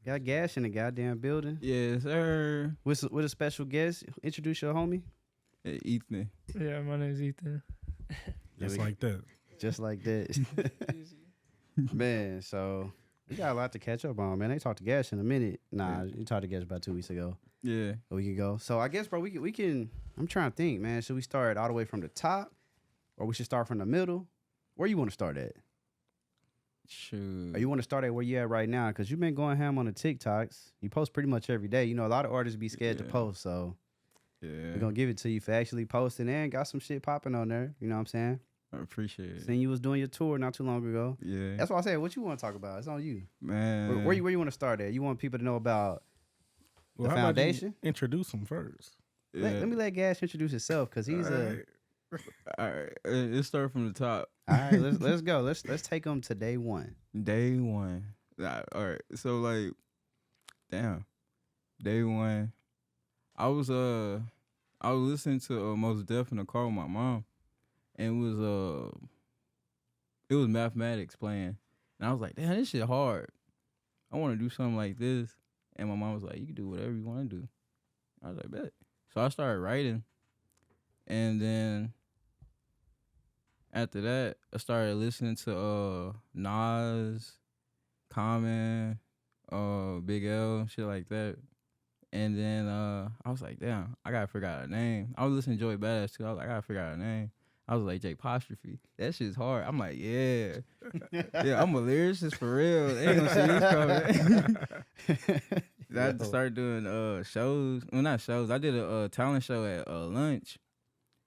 Got Gash in the goddamn building. Yes, sir. With a special guest. Introduce your homie. Hey, Ethan. Yeah, my name's Ethan. Just like that. Just like that. Man, so we got a lot to catch up on, man. They talked to Gash in a minute. Nah, you talked to Gash about 2 weeks ago. Yeah. A week ago. So I guess, bro, we can. I'm trying to think, man. Should we start all the way from the top, or we should start from the middle? Where you want to start at? Shoot. Or you want to start at where you at right now? Because you've been going ham on the TikToks. You post pretty much every day. You know, a lot of artists be scared to post, so we're gonna give it to you for actually posting and got some shit popping on there. You know what I'm saying? I appreciate it. Seen you was doing your tour not too long ago. Yeah. That's why I said, what you want to talk about? It's on you. Man. Where you want to start at? You want people to know about the How foundation? about you introduce them first. Yeah. Let me let Gash introduce himself because he's All right. Let's start from the top. All right, let's go. Let's take them to day one. Day one. All right. So like, damn. Day one. I was listening to Most Def in the car with my mom, and it was mathematics playing, and I was like, damn, this shit hard. I want to do something like this, and my mom was like, you can do whatever you want to do. I was like, bet. So I started writing, and then after that, I started listening to Nas, Common, Big L, shit like that. And then I was like, damn, I gotta figure out a name. I was listening to Joey Badass too. I was like, I gotta figure out a name. I was like, J apostrophe. That shit's hard. I'm like, yeah. Yeah, I'm a lyricist for real. They ain't gonna see this coming. I had to start doing shows. Well, not shows. I did a talent show at lunch.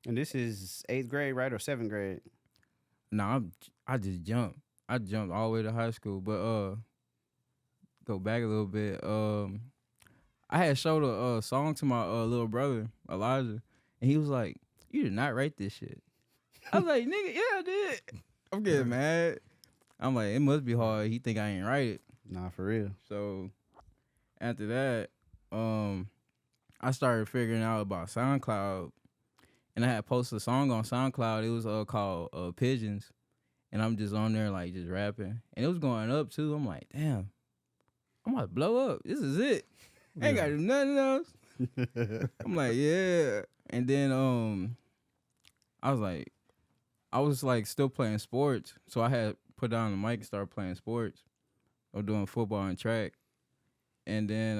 And this is 8th grade, right, or 7th grade? Nah, I just jumped. I jumped all the way to high school. But go back a little bit. I had showed a song to my little brother, Elijah, and he was like, you did not write this shit. I was like, nigga, yeah, I did. I'm getting mad. I'm like, it must be hard. He think I ain't write it. Nah, for real. So after that, I started figuring out about SoundCloud, and I had posted a song on SoundCloud. It was called Pigeons, and I'm just on there like just rapping, and it was going up too. I'm like, damn, I'm about to blow up. This is it. I ain't gotta do nothing else. I'm like, yeah. And then I was like still playing sports. So I had put down the mic and started playing sports. or doing football and track. And then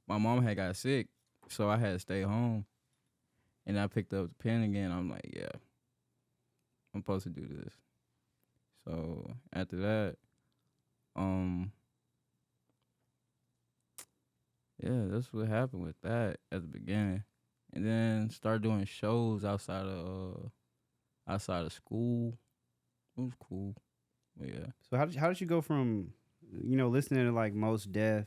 my mom had got sick, so I had to stay home. And I picked up the pen again. I'm like, yeah, I'm supposed to do this. So after that, yeah, that's what happened with that at the beginning. And then start doing shows outside of school. It was cool. But yeah. So how did you go from, listening to like Most Def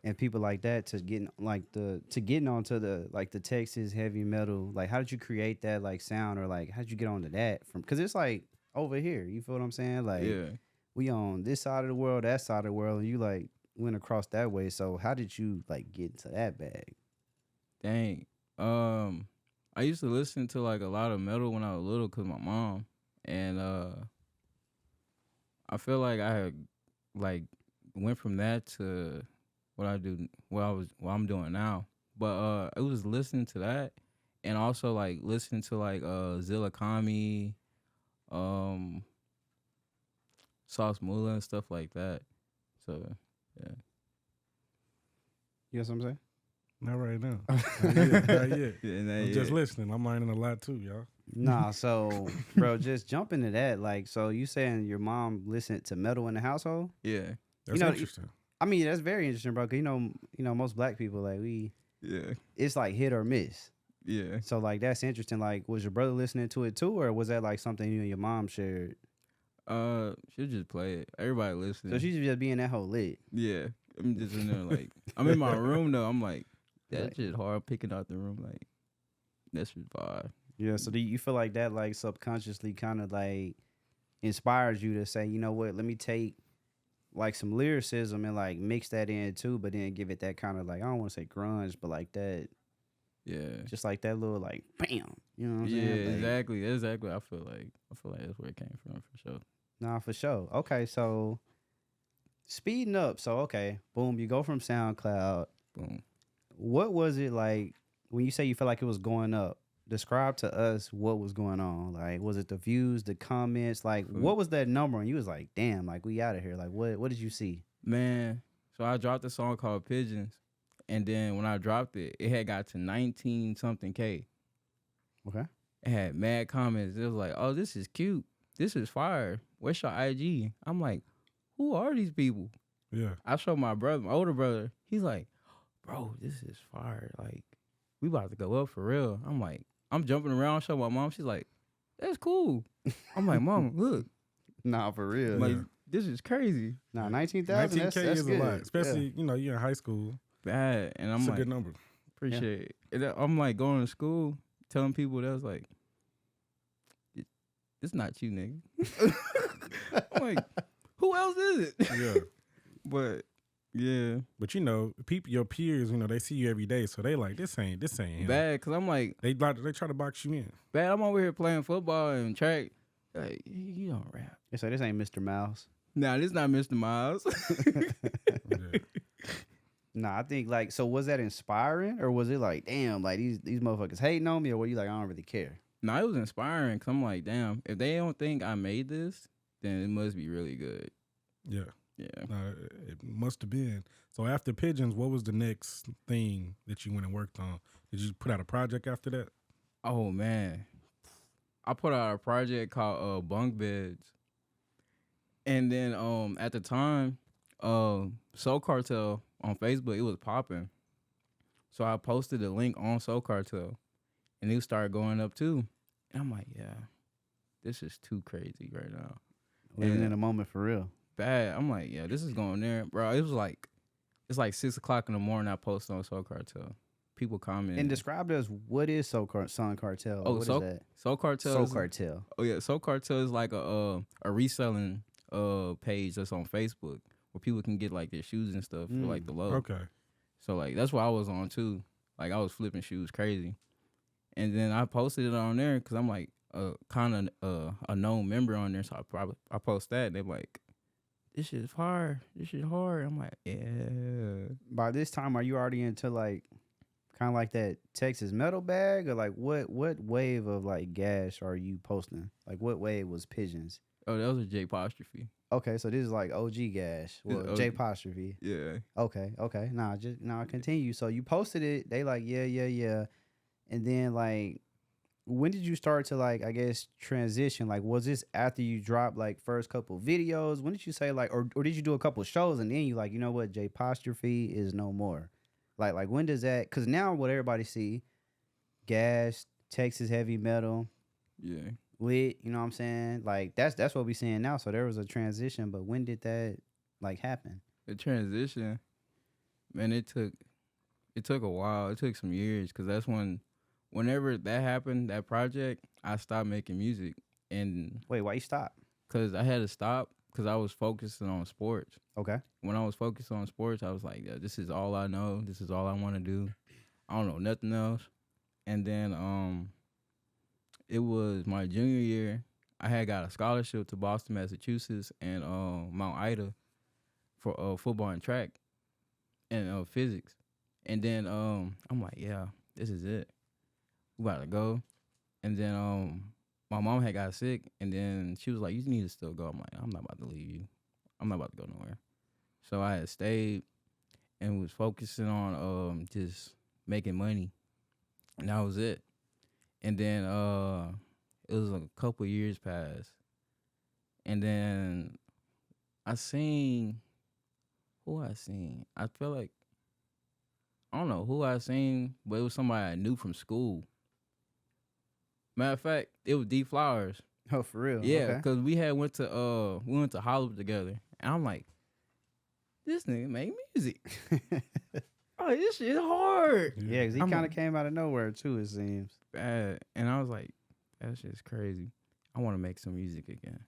and people like that to getting onto the Texas heavy metal? Like, how did you create that like sound, or like how did you get onto that from? Because it's like over here. You feel what I'm saying? Like, Yeah. we on this side of the world, that side of the world, and you like went across that way. So how did you like get into that bag? Dang. I used to listen to like a lot of metal when I was little because my mom, and I feel like I had like went from that to what I'm doing now. But it was listening to that, and also like listening to like Zilla Kami, Sauce Moolah and stuff like that. So yeah. You know what I'm saying? Not right now. Not yet. Yeah, I'm just listening. I'm learning a lot too, y'all. Nah, so bro, just jump into that. Like, so you saying your mom listened to metal in the household? Yeah. That's interesting. I mean, that's very interesting, bro. Cause most black people like Yeah. it's like hit or miss. Yeah. So like that's interesting. Like, was your brother listening to it too, or was that like something you and your mom shared? She'll just play it. Everybody listening. So she's just being that whole lit. Yeah. I'm just in there like I'm in my room though. I'm like, that shit hard picking out the room, like that's just vibe. Yeah. So do you feel like that like subconsciously kind of like inspires you to say, you know what, let me take like some lyricism and like mix that in too, but then give it that kind of like, I don't want to say grunge, but like that. Yeah. Just like that little like bam. You know what I'm Yeah, saying? Like, exactly. I feel like that's where it came from for sure. Nah, for sure. Okay, so Speeding up. So okay, boom, you go from SoundCloud. Boom. What was it like when you say you felt like it was going up? Describe to us what was going on. Like, was it the views, the comments? Like, what was that number? And you was like, damn, like we out of here. Like, what did you see? Man, so I dropped a song called Pigeons, and then when I dropped it, it had got to 19 something K. Okay. It had mad comments. It was like, oh, this is cute. This is fire. Where's your IG? I'm like, who are these people? Yeah. I showed my brother, my older brother. He's like, bro, this is fire. Like, we about to go up for real. I'm like, I'm jumping around, show my mom. She's like, that's cool. I'm like, Mom, look. Nah, for real. Like, this is crazy. Nah, 19,000. 19K That's is good. a lot, especially you're in high school. Bad. And I'm It's like, a good number. appreciate it. And I'm like going to school, telling people that was like, it's not you, nigga. I'm like, who else is it? Yeah. But yeah, But your peers, they see you every day, so they like this ain't him. bad. Cause I'm like, They try to box you in. bad. I'm over here playing football and track. Like, you don't rap. They say this ain't Mr. Mouse. Nah, this not Mr. Miles. Yeah. Nah, I think like, so was that inspiring or was it like, damn, like these motherfuckers hating on me, or were you like, I don't really care? Nah, it was inspiring. Cause I'm like, damn, if they don't think I made this, then it must be really good. Yeah. Yeah. It must have been. So after Pigeons, what was the next thing that you went and worked on? Did you put out a project after that? Oh man, I put out a project called Bunk Beds, and then at the time, Soul Cartel on Facebook, it was popping, so I posted a link on Soul Cartel, and it started going up too, and I'm like, yeah, this is too crazy right now. Living Yeah. in a moment for real. Bad. I'm like, yeah, this is going there, bro. It's like 6:00 in the morning. I posted on Soul Cartel. People comment And describe to us, what is Soul Cartel? Oh, What is Soul that? Soul Cartel. Soul is- Cartel. Oh yeah, Soul Cartel is like a reselling page that's on Facebook where people can get like their shoes and stuff for like the low. Okay. So like that's what I was on too. Like I was flipping shoes crazy, and then I posted it on there because I'm like kind of a known member on there. So I post that. And they're like, this shit's hard. This shit hard. I'm like, yeah. By this time, are you already into like kind of like that Texas metal bag, or like what wave of like Gash are you posting? Like what wave was Pigeons? Oh, that was a J apostrophe. Okay, so this is like OG Gash. Well, OG. J apostrophe. Yeah. Okay. Nah, continue. So you posted it. They like, yeah. And then like, when did you start to like, I guess, transition? Like, was this after you dropped like first couple videos? When did you say like, or did you do a couple shows and then you like, you know what, J apostrophe is no more? Like when does that? Because now what everybody see, Gash, Texas heavy metal, Yeah. lit. You know what I'm saying? Like that's what we seeing now. So there was a transition, but when did that like happen? The transition, man, it took a while. It took some years because that's whenever that happened, that project, I stopped making music. And Wait, why you stop? because I had to stop because I was focusing on sports. Okay. When I was focused on sports, I was like, yeah, this is all I know. This is all I want to do. I don't know nothing else. And then it was my junior year. I had got a scholarship to Boston, Massachusetts, and Mount Ida for football and track and physics. And then I'm like, yeah, this is it. We about to go. And then my mom had got sick, and then she was like, you need to still go. I'm like, I'm not about to leave you. I'm not about to go nowhere. So I had stayed and was focusing on just making money. And that was it. And then it was a couple years passed. And then I seen who I seen. I feel like I don't know who I seen, but it was somebody I knew from school. Matter of fact, it was D Flowers. Oh, for real? Yeah, Okay. because we went to Hollywood together, and I'm like, this nigga make music. Oh, this shit hard. Yeah, because he I'm kind a- of came out of nowhere too, it seems. Bad. And I was like, that shit's crazy. I want to make some music again.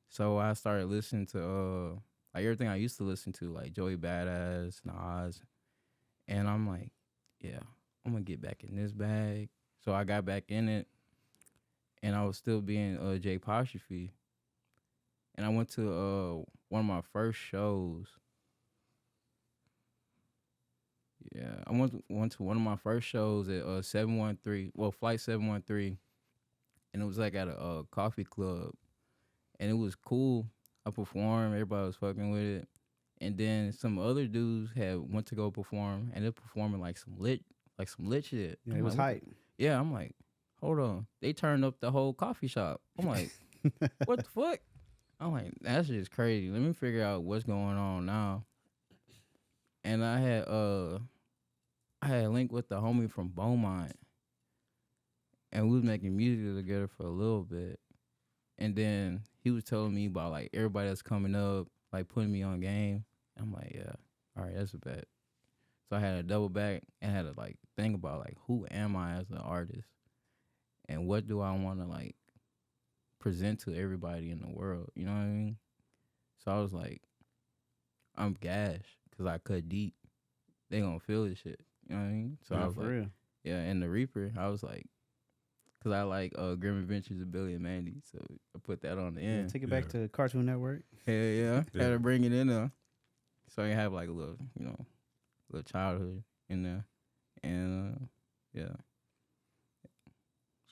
So I started listening to like everything I used to listen to, like Joey Badass, Nas. And I'm like, yeah, I'm gonna get back in this bag. So I got back in it, and I was still being J apostrophe. and I went to one of my first shows. Yeah, I went to one of my first shows at 713. Well, Flight 713, and it was like at a coffee club, and it was cool. I performed. Everybody was fucking with it, and then some other dudes had went to go perform, and they're performing like some lit shit. Yeah, I'm it was like, hype. yeah, I'm like, hold on. They turned up the whole coffee shop. I'm like, what the fuck? I'm like, that's just crazy. Let me figure out what's going on now. And I had linked with the homie from Beaumont, and we was making music together for a little bit. And then he was telling me about like everybody that's coming up, like putting me on game. I'm like, yeah, all right, that's a bet. So I had to double back and had to like think about like who am I as an artist, and what do I want to like present to everybody in the world. You know what I mean? So I was like, I'm Gash because I cut deep. They gonna feel this shit. You know what I mean? So Yeah, I was for like, real. yeah, and the Reaper, I was like, because I like Grim Adventures of Billy and Mandy, so I put that on the Yeah, end. take it back to Cartoon Network. Hell yeah. Yeah. Had to bring it in there. So I have like a little, little childhood in there. And yeah.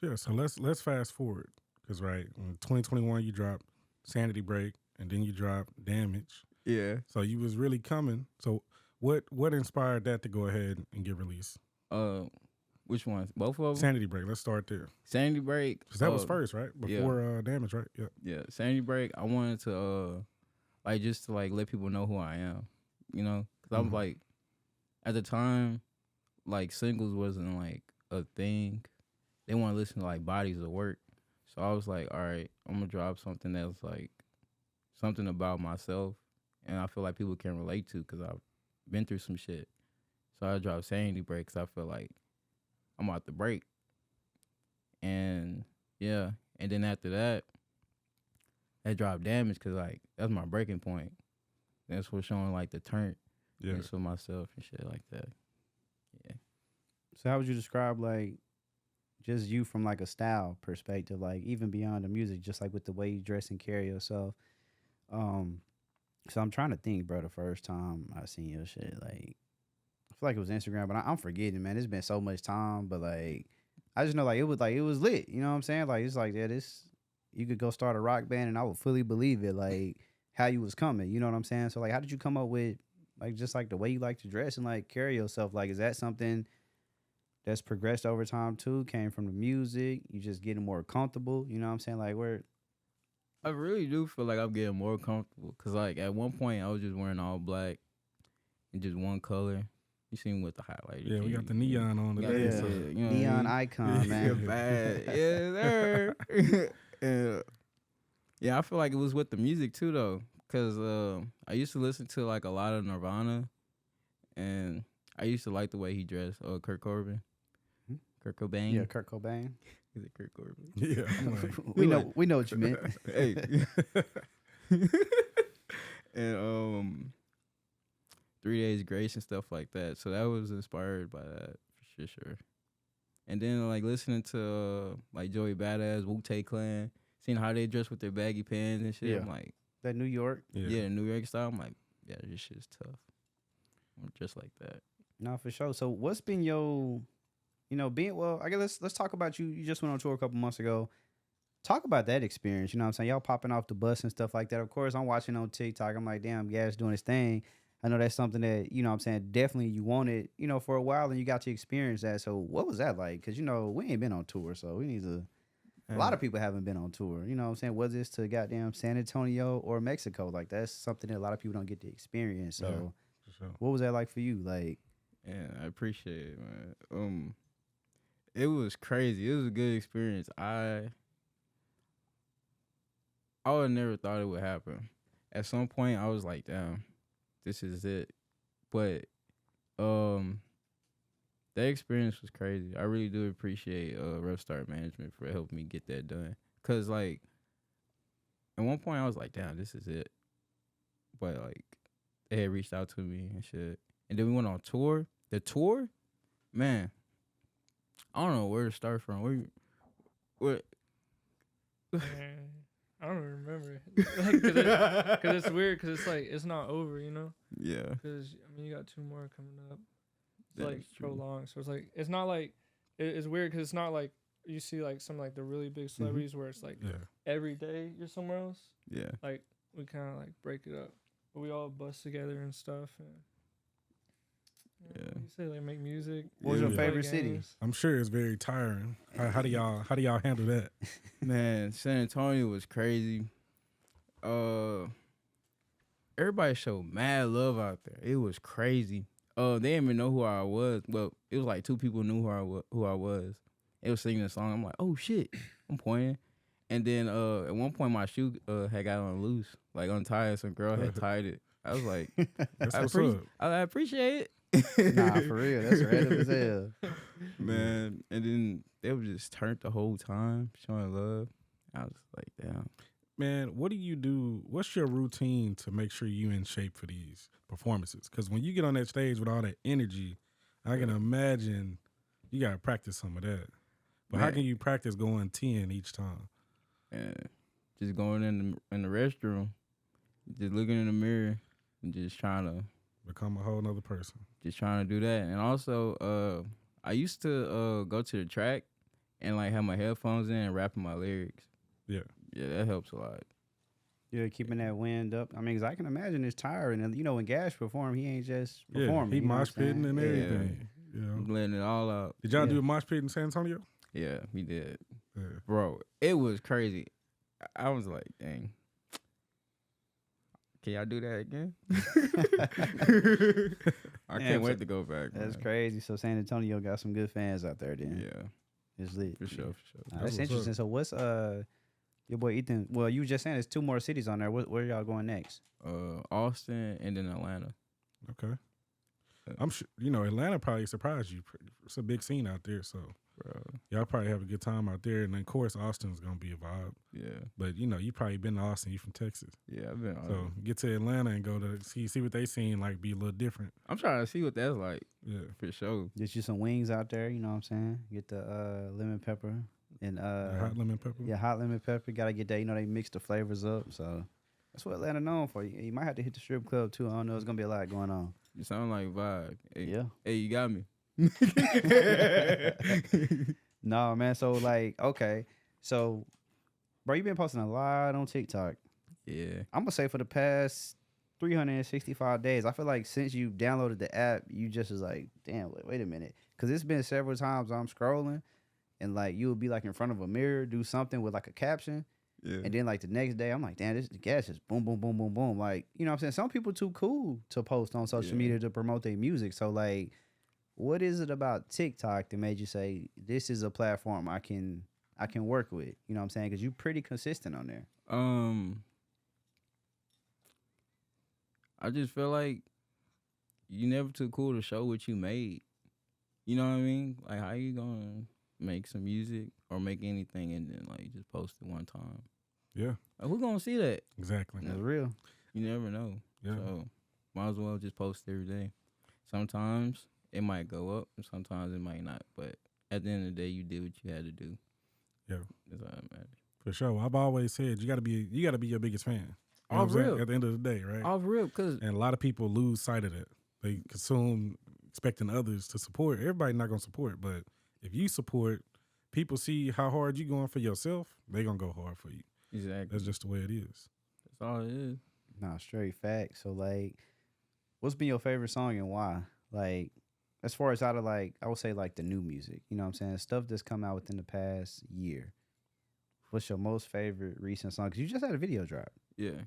Yeah, so let's fast forward because right in 2021 you dropped Sanity Break and then you dropped Damage. Yeah. So you was really coming. So what inspired that to go ahead and get released? Which ones? Both of them? Sanity Break. Let's start there. Sanity Break. Because that was first, right? yeah. Before Damage, right? Yeah. Yeah. Sanity Break. I wanted to like just to like let people know who I am. You know? Because I was like, at the time, like singles wasn't like a thing. They want to listen to like bodies of work. So I was like, all right, I'm gonna drop something that's like something about myself, and I feel like people can relate to because I've been through some shit. So I dropped Sanity Break because I feel like I'm out the break. And yeah, and then after that, I dropped Damage because like that's my breaking point. That's what's showing like the turn for myself and shit like that. Yeah. So how would you describe like just you from like a style perspective, like even beyond the music, just like with the way you dress and carry yourself? So I'm trying to think, bro. The first time I seen your shit, like I feel like it was Instagram, but I'm forgetting, man. It's been so much time, but like I just know like it was lit. You know what I'm saying? Like it's like yeah, this you could go start a rock band, and I would fully believe it. Like how you was coming. You know what I'm saying? So like, how did you come up with like just like the way you like to dress and like carry yourself? Like, is that something that's progressed over time too? Came from the music? You just getting more comfortable? You know what I'm saying? Like where? I really do feel like I'm getting more comfortable because like at one point I was just wearing all black and just one color. You see me with the highlighter. Yeah, we got the neon on today. Yeah. So. You know Neon what I mean? icon, man. Bad. Yeah, there. And yeah, I feel like it was with the music too though, because I used to listen to like a lot of Nirvana, and I used to like the way he dressed. Kurt Cobain. Kurt Cobain. Yeah, Kurt Cobain. Is it Kurt Cobain? Yeah. we know what you meant. Hey. And 3 Days Grace and stuff like that. So that was inspired by that for sure. And then like listening to like Joey Badass, Wu-Tang Clan, seeing how they dress with their baggy pants and shit. Yeah. I'm like, That New York. yeah, New York style. I'm like, yeah, this shit's tough. I'm just like that. No, for sure. So what's been your, I guess let's talk about you. You just went on tour a couple months ago. Talk about that experience. You know what I'm saying? Y'all popping off the bus and stuff like that. Of course, I'm watching on TikTok. I'm like, damn, Gash doing his thing. I know that's something that, you know what I'm saying, definitely you wanted, for a while and you got to experience that. So what was that like? Because, we ain't been on tour. So we need to, a lot of people haven't been on tour. You know what I'm saying? Was this to goddamn San Antonio or Mexico? Like that's something that a lot of people don't get to experience. So for sure. What was that like for you? Like, Yeah, I appreciate it, man. It was crazy. It was a good experience. I would have never thought it would happen. At some point, I was like, damn, this is it. But that experience was crazy. I really do appreciate Rough Start Management for helping me get that done. Because, like, at one point, I was like, damn, this is it. But, like, they had reached out to me and shit. And then we went on tour. The tour, man, I don't know where to start from. What? Man, I don't remember there. Like, cause it's weird. Cause it's like it's not over, you know. Yeah. Cause I mean, you got 2 more coming up. It's That's like true. prolonged, so it's like it's not like it's weird because it's not like you see like some like the really big celebrities where it's like every day you're somewhere else. Yeah. Like we kind of like break it up, but we all bust together and stuff. And Yeah. you say like make music. What was your Yeah. favorite city? games. I'm sure it's very tiring. How do y'all handle that? Man, San Antonio was crazy. Everybody showed mad love out there. It was crazy. They didn't even know who I was. Well, it was like 2 people knew who I was. It was singing a song. I'm like, oh shit. I'm pointing. And then at one point my shoe had got on loose, like untied. Some girl had tied it. I was like, That's I, what's up. I appreciate it. Nah, for real. That's random as hell. Man. And then they were just turned the whole time, showing love. I was like, damn. Man, what do you do? What's your routine to make sure you in shape for these performances? Because when you get on that stage with all that energy, I can imagine you got to practice some of that. But how Man. can you practice going 10 each time? And just going in the restroom, just looking in the mirror, and just trying to Become a whole nother person. do that. And also, I used to go to the track and like have my headphones in and rapping my lyrics. Yeah. Yeah, that helps a lot. Yeah, keeping that wind up. I mean, 'cause I can imagine it's tiring. And, you know, when Gash performed, he ain't just performing. He you know what mosh I'm saying? pitting and Yeah. everything. You know? I'm letting it all out. Did y'all Yeah. do a mosh pit in San Antonio? Yeah, we did. Yeah. Bro, it was crazy. I was like, dang. Can y'all do that again? I Damn, can't so wait to go back. That's man. crazy. So San Antonio got some good fans out there then. Yeah, It's lit. for sure. Nah, That's that's what's interesting. up. So what's your boy Ethan? Well, you were just saying there's 2 more cities on there. Where y'all going next? Austin and then Atlanta. Okay. I'm sure, Atlanta probably surprised you. It's a big scene out there, so Bro. y'all probably have a good time out there. And then, of course, Austin's going to be a vibe. Yeah, But, you probably been to Austin. You from Texas. yeah. I've been. So get to Atlanta and go to see what they seen like be a little different. I'm trying to see what that's like Yeah. for sure. Get you some wings out there. You know what I'm saying? Get the lemon pepper and Hot lemon pepper. yeah, hot lemon pepper. Gotta get that. You know they mix the flavors up. So that's what Atlanta known for. You might have to hit the strip club too. I don't know. It's gonna be a lot going on. You sound like vibe. Hey, Yeah. Hey, you got me. No, man. So like, okay, so bro, you been posting a lot on TikTok. Yeah. I'm gonna say for the past 365 days. I feel like since you downloaded the app, you just was like, damn, wait a minute, because it's been several times I'm scrolling, and like you would be like in front of a mirror, do something with like a caption. Yeah. And then like the next day, I'm like, damn, this Gash is boom, boom, boom, boom, boom. Like, you know what I'm saying? Some people too cool to post on social Yeah. media to promote their music. So like, what is it about TikTok that made you say this is a platform I can work with? You know what I'm saying? Because you're pretty consistent on there. I just feel like you never too cool to show what you made. You know what I mean? Like, how you gonna make some music or make anything and then like just post it one time? Yeah. Like, who gonna see that? Exactly. It's real. You never know. Yeah. So might as well just post every day. Sometimes it might go up and sometimes it might not. But at the end of the day, you did what you had to do. Yeah. That's all that matters. For sure. I've always said you gotta be your biggest fan. You know Off what I'm saying? real. At the end of the day, right? Off real, cause And a lot of people lose sight of that. They consume expecting others to support. Everybody not gonna support, but if you support, people see how hard you going for yourself, they gonna go hard for you. exactly. That's just the way it is. That's all it is. Nah, straight facts. So like, what's been your favorite song and why? Like, as far as out of like, I would say like the new music. You know what I'm saying? Stuff that's come out within the past year. What's your most favorite recent song? Because you just had a video drop. Yeah.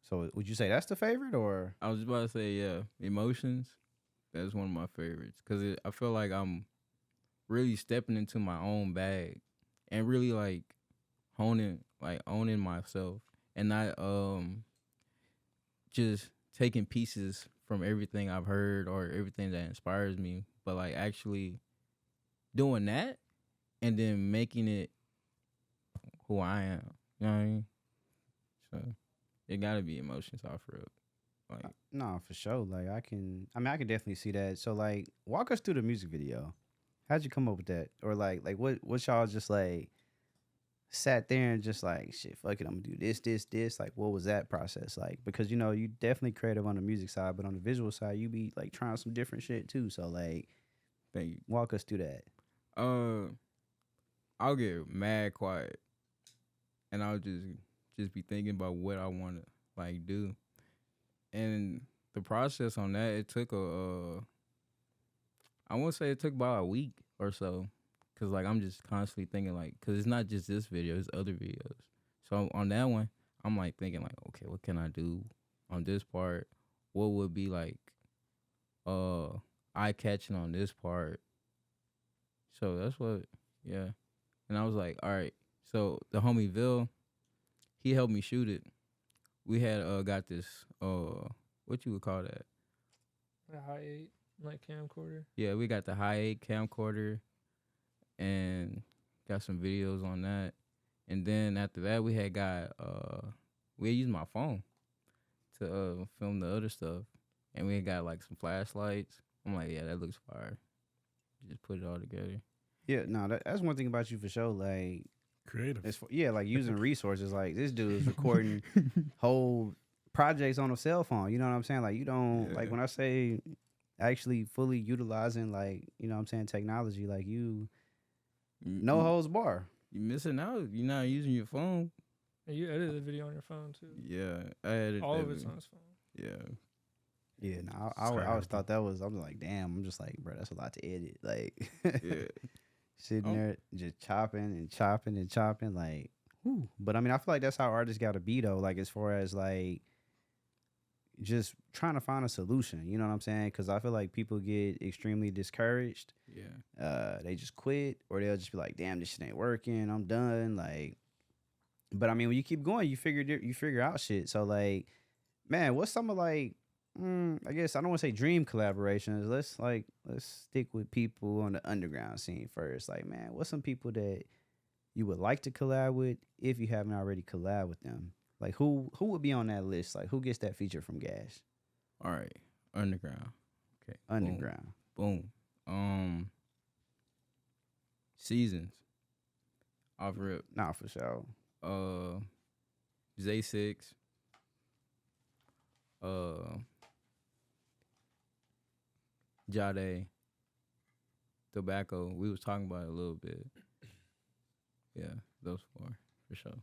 So would you say that's the favorite or? I was just about to say, yeah, Emotions. That's one of my favorites because I feel like I'm really stepping into my own bag and really like owning myself and not just taking pieces from everything I've heard or everything that inspires me, but like actually doing that and then making it who I am. You know what I mean? So it gotta be Emotions off real. Like, No, for sure. Like I can definitely see that. So like, walk us through the music video. How'd you come up with that? Or like what y'all just like sat there and just like, shit, fuck it, I'm gonna do this. Like, what was that process like? Because you know, you definitely creative on the music side, but on the visual side, you be like trying some different shit too. So like, Thank you. walk us through that. I'll get mad quiet, and I'll just be thinking about what I want to like do, and the process on that, it took I won't say it took about a week or so. Cause like I'm just constantly thinking like, cause it's not just this video, it's other videos. So on that one, I'm like thinking like, okay, what can I do on this part? What would be like, eye catching on this part? So that's what, yeah. And I was like, all right. So the homie Vil, he helped me shoot it. We had got this what you would call that? A high 8 like camcorder. Yeah, we got the high 8 camcorder. And got some videos on that. And then after that, we had used my phone to film the other stuff. And we had got like some flashlights. I'm like, yeah, that looks fire. Just put it all together. Yeah, no, that's one thing about you for sure. Like Creative. like using resources. Like this dude is recording whole projects on a cell phone. You know what I'm saying? Like you don't like when I say actually fully utilizing like, you know what I'm saying, technology, like you no holds bar. You missing out. You're not using your phone. And you edited the video on your phone too. Yeah, I edited all of it's on his phone. Yeah. Yeah, no, I always thought that was. I'm like, damn. I'm just like, bro, that's a lot to edit. Like, Yeah. sitting there just chopping. Like, whew. But I mean, I feel like that's how artists got to be though. Like, as far as like, just trying to find a solution. You know what I'm saying? Because I feel like people get extremely discouraged. Yeah. They just quit, or they'll just be like, damn, this shit ain't working. I'm done. Like, but I mean, when you keep going, you figure out shit. So like, man, what's some of like, I guess I don't want to say dream collaborations. Let's stick with people on the underground scene first. Like, man, what's some people that you would like to collab with if you haven't already collabed with them? Like, who would be on that list? Like, who gets that feature from Gash? All right. Underground. Okay. Underground. Boom. Seasons. Off rip. Nah, for sure. J6. Jade. Tobacco. We was talking about it a little bit. Yeah, those four for sure.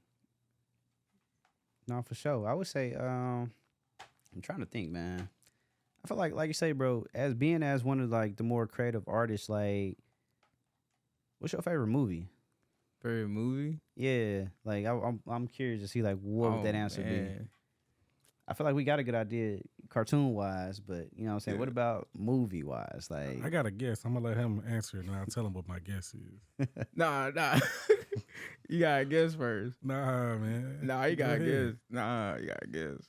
No, for sure. I would say, I'm trying to think, man. I feel like you say, bro, as one of like the more creative artists, like, what's your favorite movie? Favorite movie? Yeah, like I'm curious to see like what would that answer be. I feel like we got a good idea cartoon wise, but you know what I'm saying? Yeah. What about movie wise? Like, I got a guess. I'm gonna let him answer it and I'll tell him what my guess is. Nah. You gotta guess first. Nah, man. Nah, you gotta guess. Nah, you gotta guess.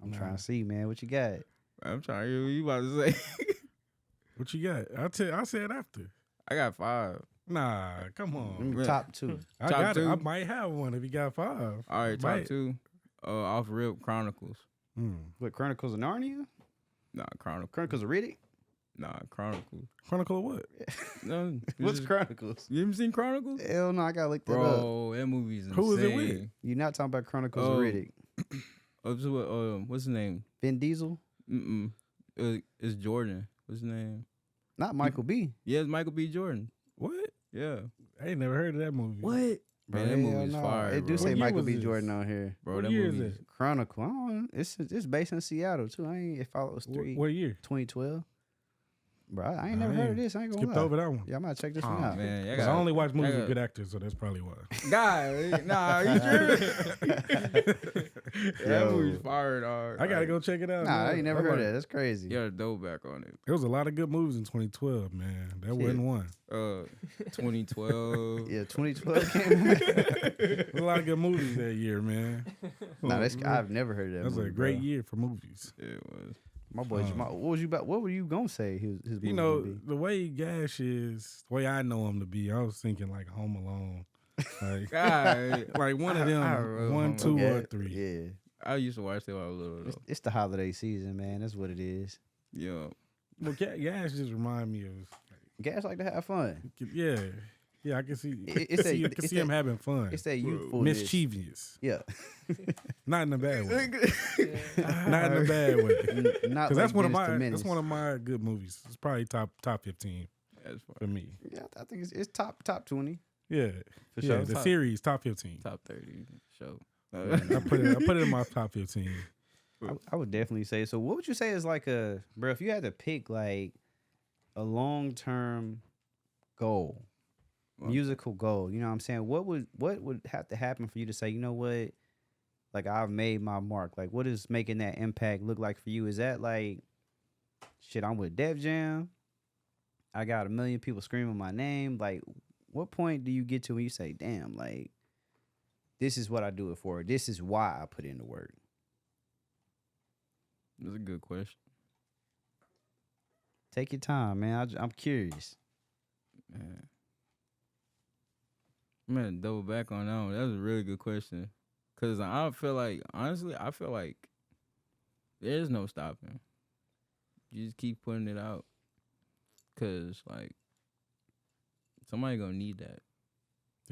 I'm trying to see, man. What you got? I'm trying to hear what you about to say. What you got? I'll say it after. I got 5. Nah, come on. Man. Top 2. I Top got 2. it. I might have one if you got 5. All right, top Might. 2. Off Rip Chronicles. What, Chronicles of Narnia? Nah, Chronicles of Riddick? Nah, Chronicles. Chronicle of what? No, What's Chronicles? You haven't seen Chronicles? Hell no, I gotta look that up. Bro, that movie's insane. Who is it with? You're not talking about Chronicles of Riddick. What's his name? Vin Diesel? It's Jordan. What's his name? Not Michael B. Yeah, it's Michael B. Jordan. What? Yeah. I ain't never heard of that movie. What? Man, that movie's fire, It do bro. say What year Michael was B. this? Jordan on here. Bro, What that year is movie's... it? Chronicle. I don't know. It's based in Seattle too. If I was What year? 2012. Bro, I ain't never heard of this. I ain't gonna Skipped lie. over that one. Yeah, I might check this Oh, one out. man. Because I only watch movies with good actors, so that's probably why. God, nah, you tripping? That Yo. movie's fire, dog. I gotta go check it out. Nah, I man. ain't never heard of that. That's crazy. You got a dope back on it. There was a lot of good movies in 2012, man. That wasn't one. 2012. Yeah, 2012 came out. There was a lot of good movies that year, man. Nah, I've never heard of that. That was movie, a great bro. year for movies. It was. My boy Jamal. What were you gonna say? His movie You know, would be? the way Gash is, the way I know him to be, I was thinking like Home Alone. Like, God, like one of I them, wrote 1, Home 2, Yeah, or 3. Yeah, I used to watch that when I was little, though. it's the holiday season, man. That's what it is. Yeah. Well, Gash just remind me of, Guys like to have fun. yeah, Yeah, I can see. It's I can see him having fun. It's that youthfulness. Mischievous. Yeah. Not in a bad way. Yeah. Not in a bad way. Not Because like that's one of my good movies. It's probably top 15 for me. Yeah, I think it's top 20. Yeah, For yeah. sure. The series top 15. Top 30 show. I put it in my top 15. I would definitely say so. What would you say is like bro? If you had to pick like a long-term goal, musical goal, you know what I'm saying? What would have to happen for you to say, you know what? Like I've made my mark. Like what is making that impact look like for you? Is that like shit? I'm with Def Jam. I got 1 million people screaming my name. Like, what point do you get to when you say, damn, like, this is what I do it for. This is why I put in the work. That's a good question. Take your time, man. I'm curious. Man. I'm gonna double back on that one. That was a really good question. Cause I feel like, honestly, there's no stopping. You just keep putting it out. Cause like somebody gonna need that.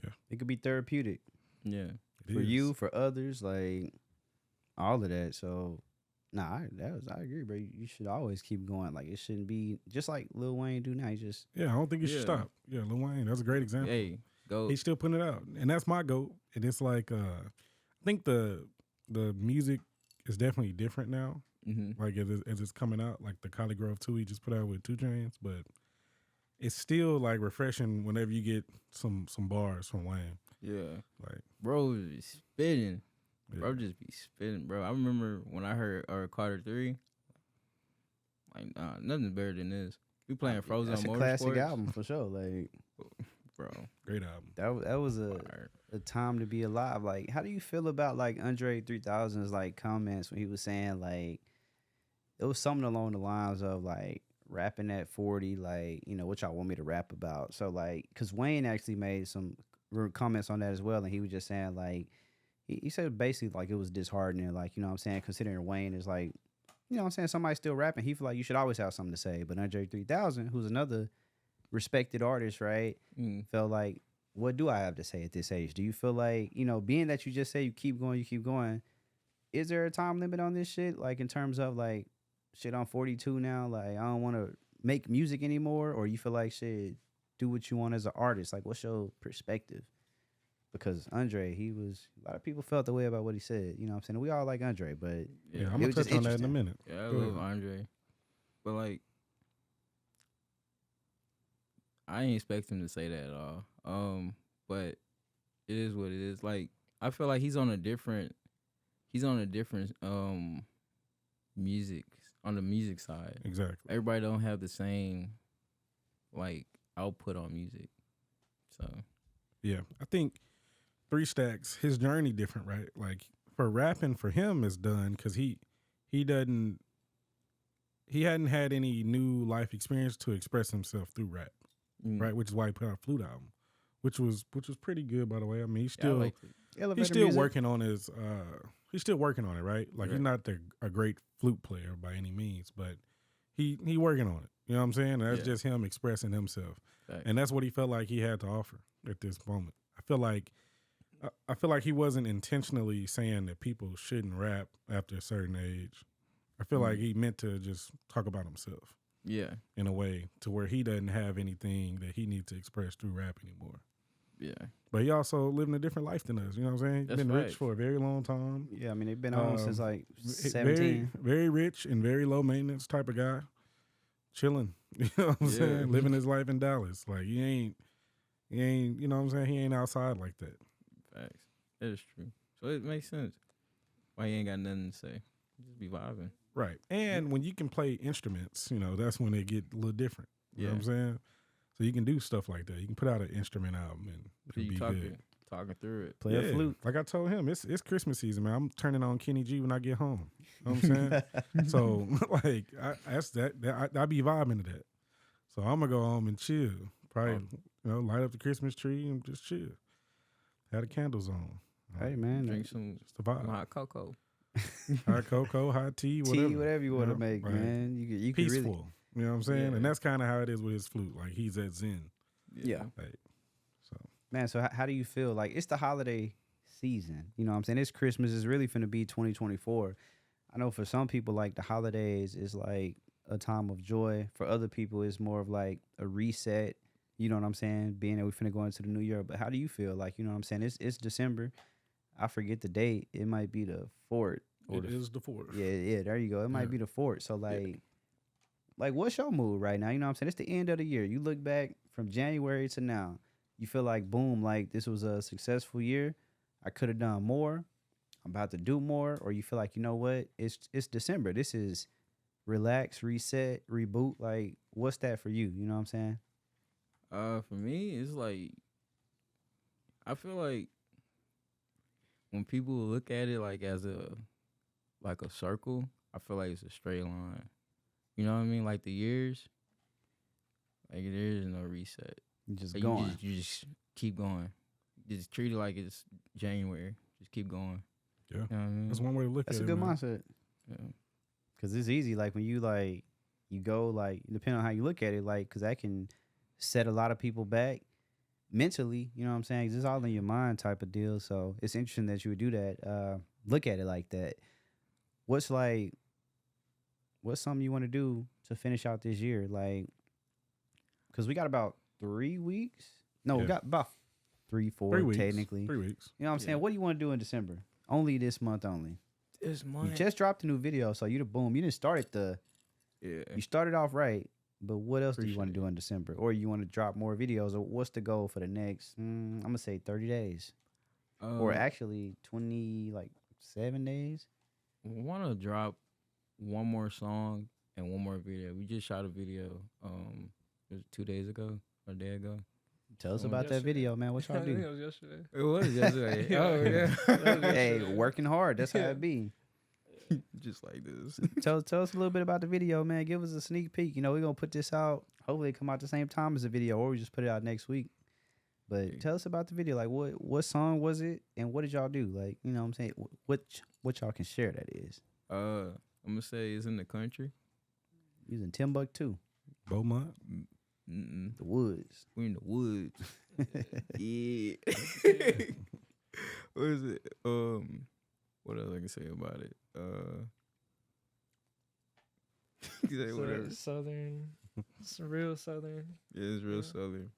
Yeah. It could be therapeutic. Yeah. For you, for others, like all of that. So I agree, bro. You should always keep going. Like it shouldn't be just like Lil Wayne do now. I don't think you should stop. Yeah, Lil Wayne, that's a great example. Hey, go. He's still putting it out, and that's my goal. And it's like I think the music is definitely different now. Mm-hmm. Like as it's coming out, like the Collie Grove 2 he just put out with 2 Chainz, but it's still like refreshing whenever you get some bars from Wayne. Yeah, like bro is spitting. Yeah. Bro just be spitting, bro. I remember when I heard Carter 3. Like, nothing's better than this. We playing Frozen That's on a Motorsports. classic album for sure. Like, bro, great album. That was a time to be alive. Like, how do you feel about like Andre 3000's like comments when he was saying like it was something along the lines of like rapping at 40, like, you know, what y'all want me to rap about? So like, because Wayne actually made some comments on that as well, and he was just saying like he said basically like it was disheartening, like, you know what I'm saying, considering Wayne is like, you know what I'm saying, somebody still rapping, he feel like you should always have something to say. But Andre 3000, who's another respected artist, right, felt like, what do I have to say at this age? Do you feel like, you know, being that you just say you keep going, is there a time limit on this shit? Like in terms of like, shit, I'm 42 now, like I don't want to make music anymore? Or you feel like, shit, do what you want as an artist? Like, what's your perspective? Because Andre, a lot of people felt the way about what he said. You know what I'm saying? We all like Andre, but yeah, I'm going to touch on that in a minute. Yeah, I love Andre. But like, I ain't expect him to say that at all. But it is what it is. Like, I feel like he's on a different music, on the music side. Exactly. Everybody don't have the same like output on music. So yeah, I think 3 Stacks, his journey different, right? Like for rapping for him is done because he hadn't had any new life experience to express himself through rap, right? Which is why he put out a Flute album, which was pretty good, by the way. I mean, he's still working on his he's still working on it, right? Like he's not a great flute player by any means, but he working on it. You know what I'm saying? That's just him expressing himself, and that's what he felt like he had to offer at this moment. I feel like he wasn't intentionally saying that people shouldn't rap after a certain age. I feel like he meant to just talk about himself. Yeah. In a way to where he doesn't have anything that he needs to express through rap anymore. Yeah. But he also living a different life than us. You know what I'm saying? He's been rich for a very long time. Yeah, I mean, they've been on since like 17. Very, very rich and very low maintenance type of guy. Chilling. You know what I'm saying? Living his life in Dallas. Like he ain't, you know what I'm saying? He ain't outside like that. Facts. That is true. So it makes sense why he ain't got nothing to say. Just be vibing. Right. And when you can play instruments, you know, that's when they get a little different. You know what I'm saying? So you can do stuff like that. You can put out an instrument album and it'll be good. Talking through it. Play a flute. Like I told him, it's Christmas season, man. I'm turning on Kenny G when I get home. You know what I'm saying? So, like, I be vibing to that. So I'm going to go home and chill. Probably, light up the Christmas tree and just chill. Have the candles on. Hey, man. Drink some hot cocoa. Hot cocoa, hot tea, whatever. Tea, whatever you want to make, man. You can peaceful. You know what I'm saying? And that's kind of how it is with his flute. Like, he's at zen. Yeah. Like, Man, so how do you feel? Like, it's the holiday season. You know what I'm saying? It's Christmas. It's really finna be 2024. I know for some people, like, the holidays is like a time of joy. For other people, it's more of like a reset. You know what I'm saying? Being that we finna go into the new year. But how do you feel? Like, you know what I'm saying? It's December. I forget the date. It might be the 4th. It is the 4th. Yeah, there you go. It might be the 4th. So, like, what's your mood right now? You know what I'm saying? It's the end of the year. You look back from January to now. You feel like, boom, like this was a successful year. I could have done more. I'm about to do more. Or you feel like, you know what? It's December. This is relax, reset, reboot. Like, what's that for you? You know what I'm saying? For me, it's like I feel like when people look at it like as a circle, I feel like it's a straight line. You know what I mean? Like the years, like there is no reset. You just Like going. you just keep going. Just treat it like it's January. Just keep going. Yeah. You know what I mean? That's one way to look That's at a it. good man. mindset. Yeah. Because it's easy. Like, when you, like, you go, like, depending on how you look at it, like, because that can set a lot of people back mentally. You know what I'm saying? 'Cause it's all in your mind type of deal. So it's interesting that you would do that. Look at it like that. What's something you want to do to finish out this year? Like, because we got about 3 weeks. No, we Yeah. got about 3, 4 3 weeks. technically. 3 weeks. You know what I'm saying? What do you want to do in December? Only this month only. This You month. just dropped a new video, so you didn't start at Yeah. you started off right, but what else do you want to Appreciate do in December? Or you want to drop more videos? Or what's the goal for the next, I'm going to say 30 days. Or actually 7 days? we want to drop one more song and one more video. We just shot a video. It was 2 days ago or a day ago. Tell us Oh, about that yesterday. video, man. What I y'all think do? it was yesterday. It was yesterday. Yeah. Oh yeah. That was Hey, yesterday. working hard. That's how Yeah. it be. Just like this. Tell us a little bit about the video, man. Give us a sneak peek. You know, we're going to put this out. Hopefully it come out the same time as the video, or we just put it out next week. But tell us about the video. Like, what song was it, and what did y'all do? Like, you know what I'm saying? What y'all can share that is. I'm gonna say it's in the country. Using Timbuktu, Beaumont. Mm-mm. the woods. We in the woods. Yeah. What is it? What else I can say about it? You say So whatever. it's southern. It's real southern. Yeah, it's real Yeah. southern.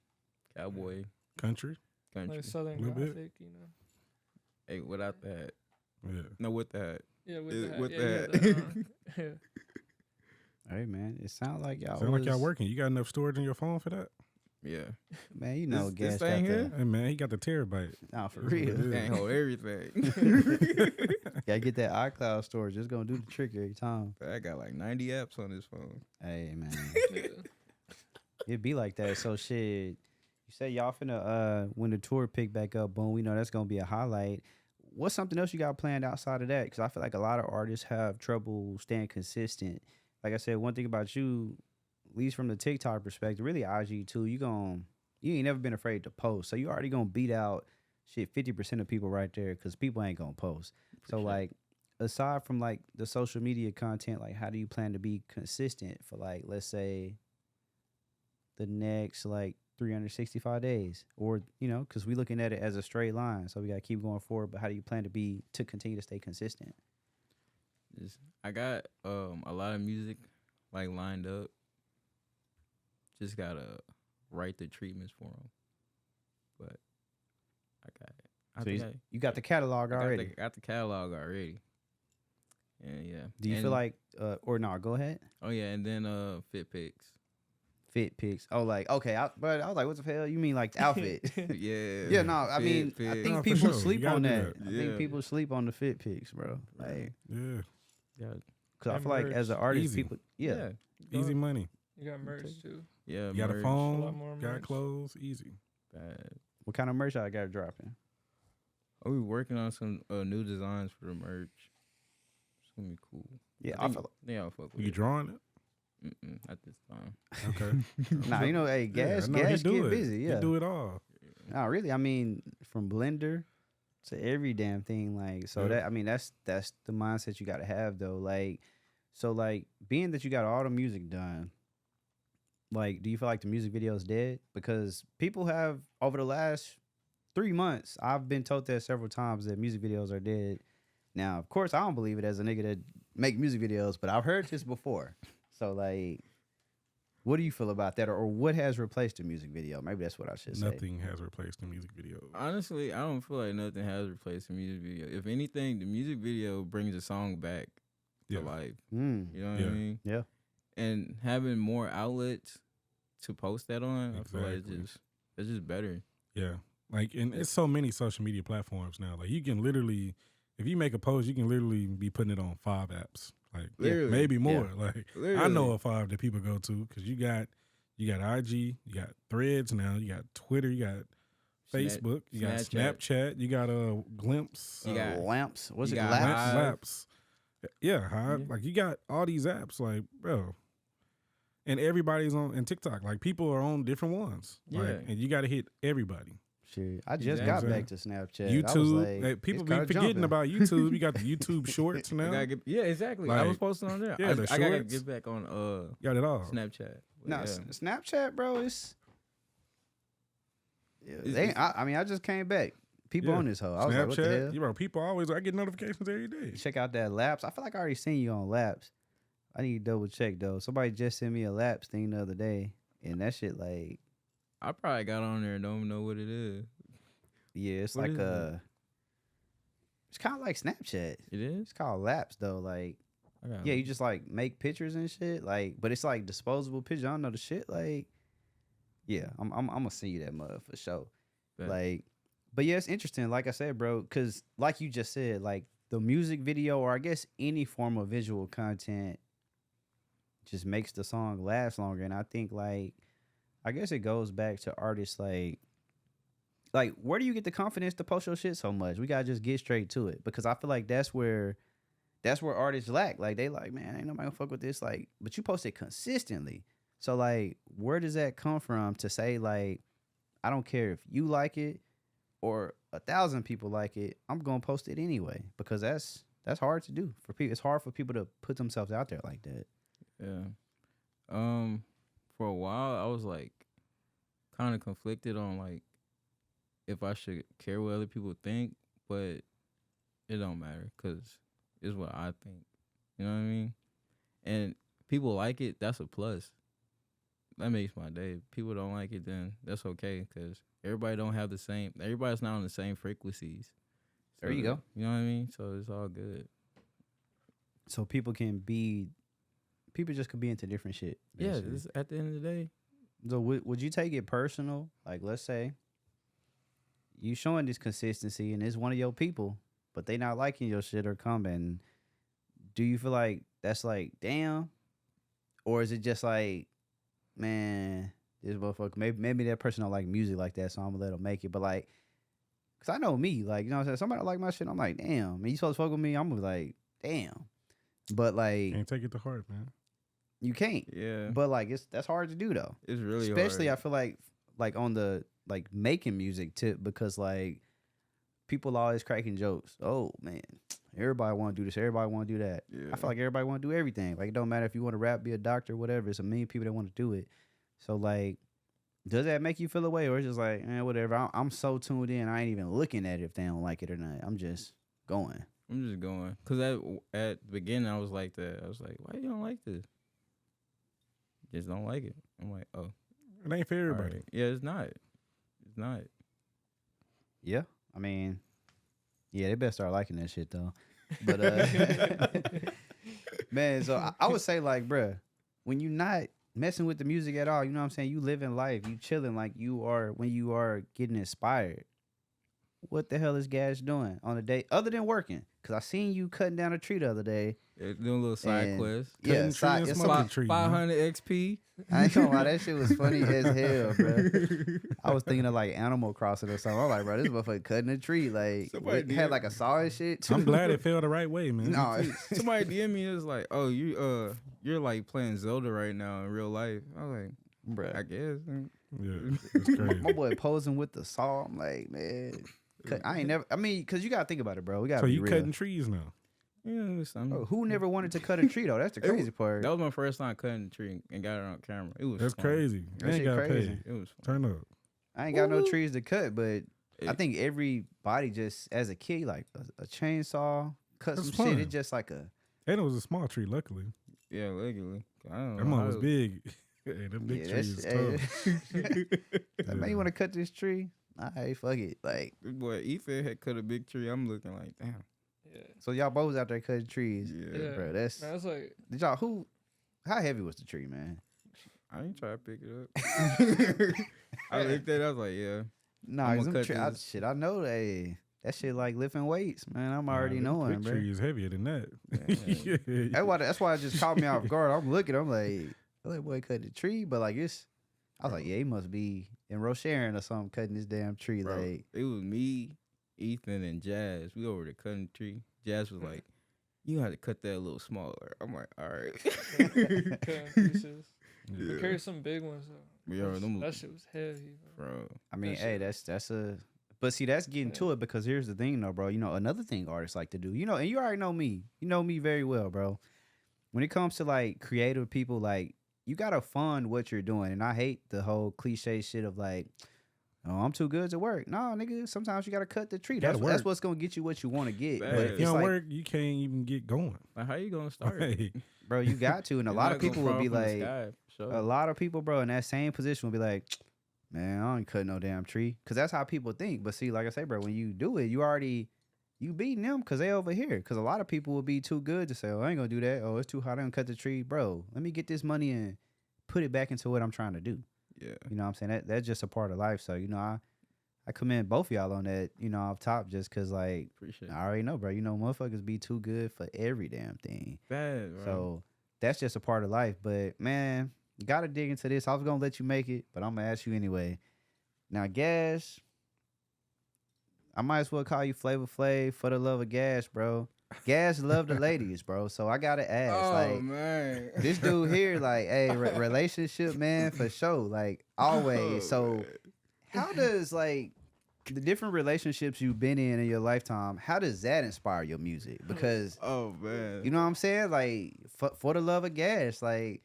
Cowboy Country. country. Like southern Little bit. gothic, you know. Hey, without that. Yeah. No, with that. Yeah, with Yeah, that. with yeah, you had that. that, yeah. Hey, man, it sounds like y'all. Sound like y'all was- working. You got enough storage in your phone for that? Yeah. Man, you know, This Gash thing got here? the. Hey man, he got the terabyte. Nah, for That's what it real. is. Can't hold everything. Gotta get that iCloud storage. It's gonna do the trick every time. I got like 90 apps on this phone. Hey, man, Yeah. it be like that. So shit. You say y'all finna when the tour pick back up, boom. We know that's gonna be a highlight. What's something else you got planned outside of that? Because I feel like a lot of artists have trouble staying consistent. Like I said, one thing about you, at least from the TikTok perspective, really IG too. You ain't never been afraid to post. So you already gonna beat out shit 50% of people right there because people ain't gonna post. So sure. like, aside from like the social media content, like how do you plan to be consistent for like, let's say, the next like 365 days, or you know, because we looking at it as a straight line, so we gotta keep going forward. But how do you plan to continue to stay consistent? I got a lot of music like lined up. Just gotta write the treatments for them. But I got it. I So think you got the catalog I already. got the catalog already. And yeah. Do you And- feel like or no? Go ahead. Oh yeah, and then fit pics. Fit pics. Oh, like okay, but I was like, what the hell? You mean like the outfit? Yeah. Yeah, no. I Fit mean, I pics. think No, for people sure. You sleep gotta on do that. that. I Yeah. think people sleep on the fit pics, bro. Like, Yeah. Yeah. because I And feel like as an merch. artist, Easy. people, yeah. Easy money. You got merch too. Yeah. You got a merch. A lot phone. more Got merch. clothes. Easy. Bad. What kind of merch I got dropping? We working on some new designs for the merch. It's gonna be cool. Yeah, I I think, feel think I'll fuck with You it. drawing it? At this time. Okay. nah, you know, hey, gas, I know he gas do get it. busy. Yeah, He do it all. Nah, really. I mean, from Blender to every damn thing. Like, so Yeah. that, I mean, that's the mindset you got to have though. Like, so like being that you got all the music done, like, do you feel like the music video is dead? Because people have over the last 3 months. I've been told that several times that music videos are dead. Now, of course, I don't believe it as a nigga that make music videos, but I've heard this before. So, like, what do you feel about that? Or what has replaced the music video? Maybe that's what I should say. Nothing has replaced the music video. Honestly, I don't feel like nothing has replaced the music video. If anything, the music video brings a song back to life. You know what I mean? Yeah. And having more outlets to post that on, Exactly. I feel like it's just better. Yeah. Like, and it's so many social media platforms now. Like, you can literally, if you make a post, you can literally be putting it on 5 apps. Like, maybe more. Yeah. Like, I know of 5 that people go to because you got IG, you got Threads now, you got Twitter, you got Facebook, you got Snapchat, you got Glimpse, you got Lamps. What's it? Laps. Yeah, like you got all these apps, like, bro. And everybody's on and TikTok. Like, people are on different ones. Like, and you got to hit everybody. Shit, I just got back to Snapchat. YouTube, like, people be forgetting about YouTube. You got the YouTube Shorts now. Exactly. Like, I was posting on there. Yeah, I gotta get back on got it all. Snapchat. No, Snapchat, bro. I mean, I just came back. People on this hoe. I was like, what the hell? You know, people always. I get notifications every day. Check out that Laps. I feel like I already seen you on Laps. I need to double check though. Somebody just sent me a Laps thing the other day, and that shit like. I probably got on there and don't even know what it is. Yeah, it's what like it's kind of like Snapchat. It is? It's called Laps though. Like, yeah, you just like make pictures and shit. Like, but it's like disposable pictures. I don't know the shit. Like, yeah, I'm gonna send you that mug for sure. Bet. Like, but yeah, it's interesting. Like I said, bro, because like you just said, like the music video or I guess any form of visual content just makes the song last longer. And I think like. I guess it goes back to artists like where do you get the confidence to post your shit so much? We gotta just get straight to it because I feel like that's where artists lack. Like they like, man, ain't nobody gonna fuck with this. Like, but you post it consistently. So like, where does that come from to say like, I don't care if you like it or 1,000 people like it, I'm gonna post it anyway because that's hard to do for people. It's hard for people to put themselves out there like that. Yeah. For a while, I was like kind of conflicted on like if I should care what other people think, but it don't matter because it's what I think. You know what I mean? And people like it, that's a plus. That makes my day. If people don't like it, then that's okay because everybody don't have the same. Everybody's not on the same frequencies. So, there you go. You know what I mean? So it's all good. So people just could be into different shit. Basically. Yeah, at the end of the day. So would you take it personal? Like, let's say you showing this consistency and it's one of your people, but they not liking your shit or commenting. Do you feel like that's like, damn? Or is it just like, man, this motherfucker, maybe that person don't like music like that, so I'm gonna let them make it. But like, cause I know me, like, you know what I'm saying? Somebody don't like my shit, I'm like, damn. Man, you supposed to fuck with me? I'm gonna be like, damn. But like, can't take it to heart, man. You can't. Yeah. But like that's hard to do though. It's really especially hard. I feel like on the like making music tip because like people always cracking jokes. Oh man, everybody want to do this. Everybody want to do that. Yeah. I feel like everybody want to do everything. Like it don't matter if you want to rap, be a doctor, whatever. It's a million people that want to do it. So like, does that make you feel away or it's just like whatever? I'm so tuned in. I ain't even looking at it if they don't like it or not. I'm just going. I'm just going because at the beginning I was like that. I was like, why you don't like this? Just don't like it. I'm like, oh, it ain't for everybody. Right. Yeah, it's not. It's not. Yeah, I mean, yeah, they better start liking that shit though. But man, so I would say like, bruh, when you not messing with the music at all, you know what I'm saying? You living life, you chilling like you are when you are getting inspired. What the hell is Gash doing on a day other than working? Cause I seen you cutting down a tree the other day. Yeah, doing a little side quest. Yeah, it's 500 XP. I ain't gonna lie, that shit was funny as hell, bro. I was thinking of like Animal Crossing or something. I'm like, bro, this motherfucker cutting a tree. Like, had like a saw and shit. I'm glad it fell the right way, man. No, somebody DM me is like, oh, you're like playing Zelda right now in real life. I was like, bro, I guess. Yeah, it's crazy. My boy posing with the saw. I'm like, man. I ain't never. I mean, cause you gotta think about it, bro. We gotta. So be you real. cutting trees now? Yeah, bro, who never wanted to cut a tree though? That's the crazy part. That was my first time cutting a tree and got it on camera. It was. That's fun. crazy. That shit crazy. It was fun. Turn up. I ain't got no trees to cut, but I think everybody just as a kid, like a chainsaw, cut That's some fun. shit. It's just like a And it was a small tree, luckily. Yeah, legally. I don't That know. one was big. Hey, them big trees is tough. Like, man, you want to cut this tree? All right, fuck it. Like, This boy Ethan had cut a big tree. I'm looking like, damn. Yeah. so y'all both was out there cutting trees. Yeah. Bro, that's. Man, it's like Did y'all how heavy was the tree, man? I ain't try to pick it up. I looked at it. I was like, yeah. Nah, I'ma 'cause them cut this. I know that shit like lifting weights, man. I'm already Nah, knowing, big bro. tree is heavier than that. Yeah. That's why it just caught me off guard. I'm looking, I'm like, boy cut the tree, but like I was like, yeah, he must be in Rosharon or something cutting this damn tree. Bro, Like, it was me, Ethan, and Jazz. We over there cutting the tree. Jazz was like, you have to cut that a little smaller. I'm like, all right. cutting pieces. Yeah. I carried some big ones though. Yo, them- That shit was heavy, bro. Bro. I mean, That hey, shit- that's a. But see, that's getting to it because here's the thing, though, bro. You know, another thing artists like to do, you know, and you already know me. You know me very well, bro. When it comes to like creative people, like you gotta fund what you're doing, and I hate the whole cliche shit of like, oh, I'm too good to work. No, nigga, sometimes you gotta cut the tree. Gotta That's work. what's gonna get you what you want to get. Bad. But If If it's you don't like, work, you can't even get going. Like, how you gonna start? Hey, bro, you got to, and a It's lot not of gonna people will fall be from the like, sky, for sure. a lot of people, bro, in that same position will be like, man, I ain't cut no damn tree. Because that's how people think. But see, like I say, bro, when you do it, you beating them because they over here. Because a lot of people will be too good to say, oh, I ain't going to do that. Oh, it's too hot. I'm going to cut the tree. Bro, let me get this money and put it back into what I'm trying to do. Yeah. You know what I'm saying? That's just a part of life. So, you know, I commend both of y'all on that, you know, off top just because, like, Appreciate it. I already know, bro. You know, motherfuckers be too good for every damn thing. Bad, bro. So that's just a part of life. But man, you gotta dig into this. I was gonna let you make it, but I'm gonna ask you anyway. Now, Gash, I might as well call you Flavor Flav for the love of Gash, bro. Gash love the ladies, bro. So I gotta ask, oh, like, man. this dude here, like, hey, relationship, man, for sure, like always. Oh, So man. how does like the different relationships you've been in your lifetime? How does that inspire your music? Because Oh, man. you know what I'm saying? Like, for the love of Gas, like,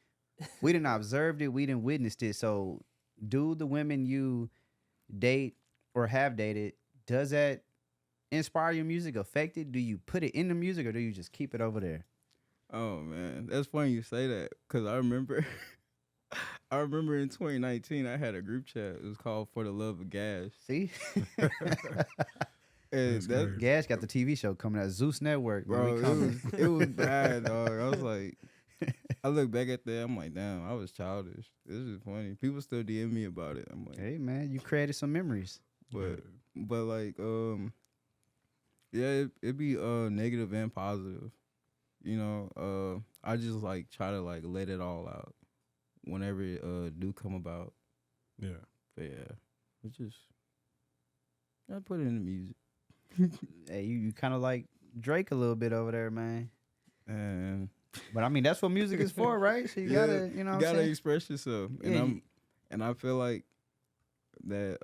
we didn't observed it, we didn't witnessed it. So, do the women you date or have dated, does that inspire your music, affect it? Do you put it in the music or do you just keep it over there? Oh, man. That's funny you say that because I remember in 2019, I had a group chat. It was called For the Love of Gas. See? And That's that, crazy. Gas got the TV show coming out, Zeus Network. Man, bro, we it coming. was bad, dog. I was like, I look back at that, I'm like, damn, I was childish. This is funny. People still DM me about it. I'm like, Hey, man, you created some memories. but like, yeah, it be negative and positive. You know, I just like try to like let it all out whenever it do come about. Yeah. But yeah, it's just I put it in the music. Hey, you kind of like Drake a little bit over there, man. And But I mean, that's what music is for, right? So you yeah, gotta, you know, you what I'm gotta saying? express yourself. Yeah, And I feel like that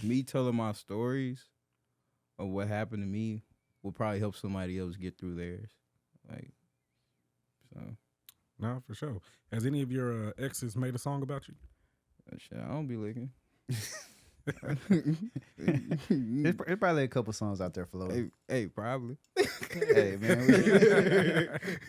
me telling my stories of what happened to me will probably help somebody else get through theirs. Like, so Nah, for sure. Has any of your exes made a song about you? shit, I don't be looking. There's probably a couple songs out there floating. Hey, probably. Hey, man,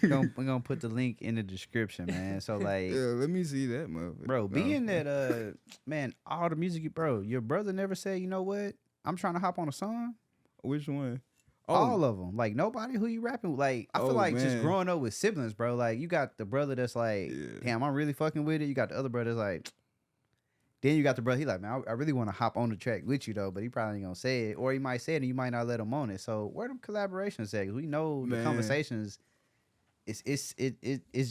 we're gonna put the link in the description, man. So like, Yeah, let me see that, motherfucker. bro, No. being that man, all the music, your brother never said, you know what? I'm trying to hop on a song. Which one? All of them, like nobody who you rapping with. Like I feel Oh, like just man. growing up with siblings, bro. Like you got the brother that's like, Yeah. damn, I'm really fucking with it. You got the other brother that's like. Then you got the brother, he like, man, I really want to hop on the track with you, though, but he probably ain't going to say it. Or he might say it and you might not let him on it. So where them collaborations at? 'Cause we know the Man. conversations, it's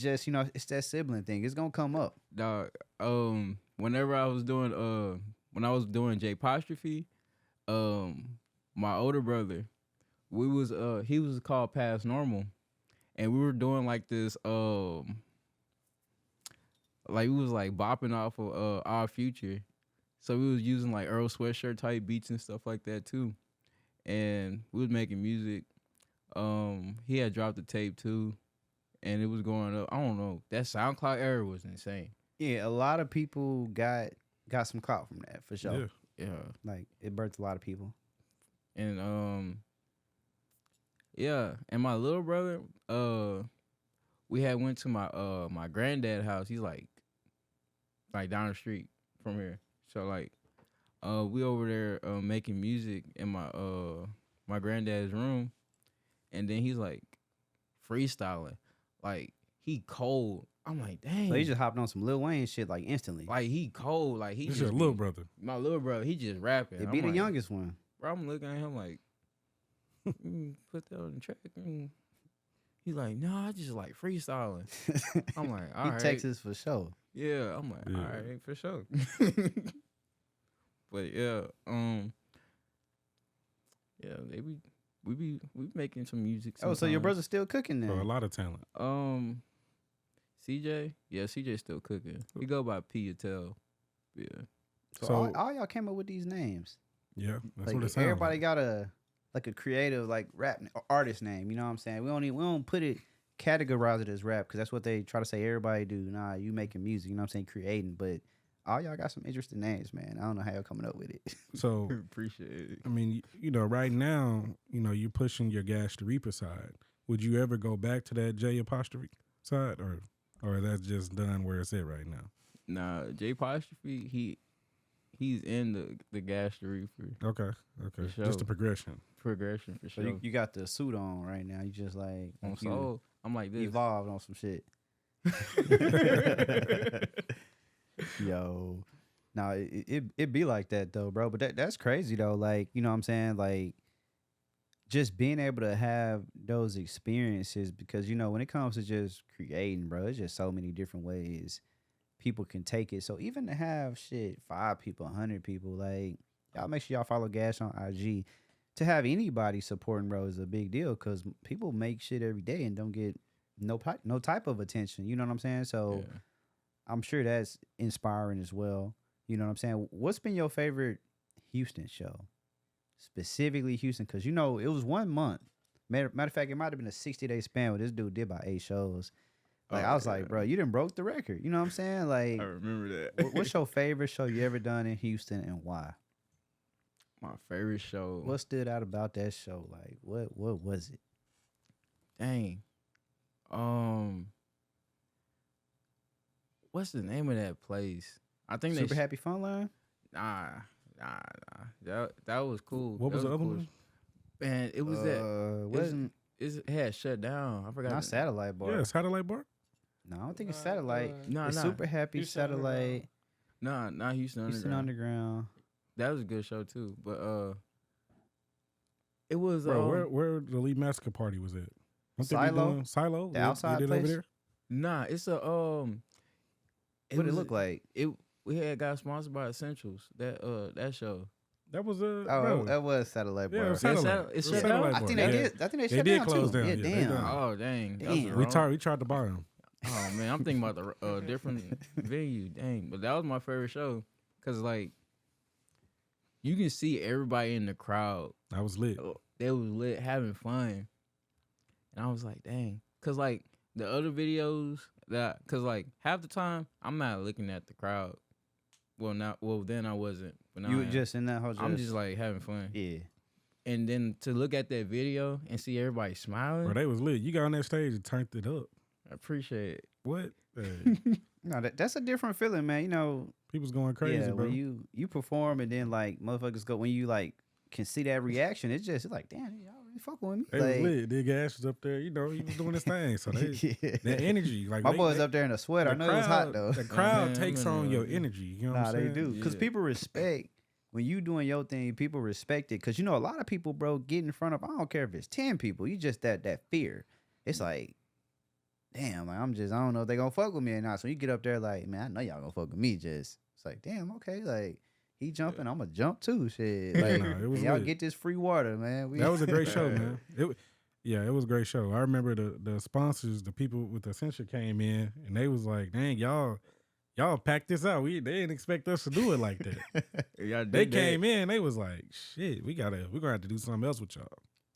just, you know, it's that sibling thing. It's going to come up. Dog, whenever I was doing when I was doing J-apostrophe, my older brother, he was called Past Normal, and we were doing like this like we was like bopping off of Our Future, so we was using like Earl Sweatshirt type beats and stuff like that too, and we was making music. He had dropped the tape too, and it was going up. I don't know, that SoundCloud era was insane. Yeah, a lot of people got some clout from that, for sure. Yeah. Yeah. Like it birthed a lot of people. And yeah, and my little brother, we had went to my granddad's house. He's like down the street from here. So like we over there making music in my granddad's room, and then he's like freestyling. Like he cold. I'm like, dang. So he just hopped on some Lil Wayne shit like instantly. Like he cold. Like he This just your little brother. My little brother, he just rapping. It I'm be the like, youngest one. Bro, I'm looking at him like, put that on the track. He's like, no, I just like freestyling. I'm like, all He right. Texas for sure. Yeah, I'm like, all right, for sure. But yeah, yeah, we be making some music. Oh, so your brother's still cooking then? Bro, a lot of talent. CJ, yeah, CJ still cooking. He go by P Tell. Yeah. So all y'all came up with these names. Yeah, that's Like what it sounds everybody like. got a creative like rap artist name. You know what I'm saying? We don't put it categorize it as rap because that's what they try to say everybody do. Nah, you making music. You know what I'm saying? Creating, but all y'all got some interesting names, man. I don't know how y'all coming up with it. So Appreciate it. I mean, right now, you're pushing your Gash the Reaper side. Would you ever go back to that J apostrophe side, or that's just done where it's at right now? Nah, J apostrophe, he's in the Gash the Reaper. Okay. For sure. Just a progression. Progression for So sure. you got the suit on right now. You just like On you soul, I'm like this. evolved on some shit. Yo, no, it be like that though, bro. But that's crazy though. Like, you know what I'm saying? Like, just being able to have those experiences because when it comes to just creating, bro, it's just so many different ways people can take it. So even to have 5 people, 100 people, like y'all make sure y'all follow Gash on IG. To have anybody supporting, bro, is a big deal because people make shit every day and don't get no type of attention. You know what I'm saying? So. Yeah. I'm sure that's inspiring as well. You know what I'm saying? What's been your favorite Houston show? Specifically Houston, because it was 1 month. Matter of fact, it might have been a 60-day span where this dude did about 8 shows. Like I was like, bro, you done broke the record. You know what I'm saying? Like I remember that. what's your favorite show you ever done in Houston and why? My favorite show. What stood out about that show? Like what was it? Dang. What's the name of that place? I think Super Happy Fun Line? Nah. That was cool. What was the other one? Man, it was it had shut down. I forgot. Not Satellite Bar. Yeah, Satellite Bar. No, I don't think it's Satellite. No, It's Super Happy Houston Satellite. Nah, not Houston Houston Underground. That was a good show too. But it was Bro, where the Elite Massacre party was at? Silo? Silo? The outside did place? over there? Nah, it's a What it look like? We had got sponsored by Essentials. That show. That was that was Satellite Bar. Yeah, it was Satellite. Satellite. It's It was shut down? Satellite I Bar. think they Yeah. did. I think they shut did down close too. down. Yeah, Yeah, they damn. done. Oh dang. That was Damn. the We wrong- tried to buy them. Oh man, I'm thinking about the different venue. Dang, but that was my favorite show because like you can see everybody in the crowd. I was lit. They was lit, having fun, and I was like, dang, because like the other videos because like half the time I'm not looking at the crowd. Well, then I wasn't. But now You I were am. just in that whole. I'm just like having fun. Yeah. And then to look at that video and see everybody smiling, Bro, they was lit. You got on that stage and turned it up. I appreciate it. What? Hey, No, that's a different feeling, man. people's going crazy, yeah, bro. when you perform and then like motherfuckers go when you like can see that reaction, it's like damn, y'all really fucking with me. They was lit. Big Ash was up there. He was doing his thing. So they, Yeah. that energy, like My boy's up there in a sweater. I know it was hot though. The crowd man, takes I'm in on there. your energy. You know what Nah, I'm they saying? do because Yeah. people respect when you doing your thing. People respect it because a lot of people, bro, get in front of. I don't care if it's 10 people. You just that fear. It's like, damn, like, I don't know if they gonna fuck with me or not. So you get up there like, man, I know y'all gonna fuck with me. Just it's like, damn, okay, like he jumping, I'm gonna jump too. Shit, like Nah, it was and y'all lit. get this free water, man. That was a great show, man. It was a great show. I remember the sponsors, the people with Essential came in, and they was like, "Dang, y'all packed this out. They didn't expect us to do it like that." Y'all They did came in, they was like, "Shit, we're gonna have to do something else with y'all."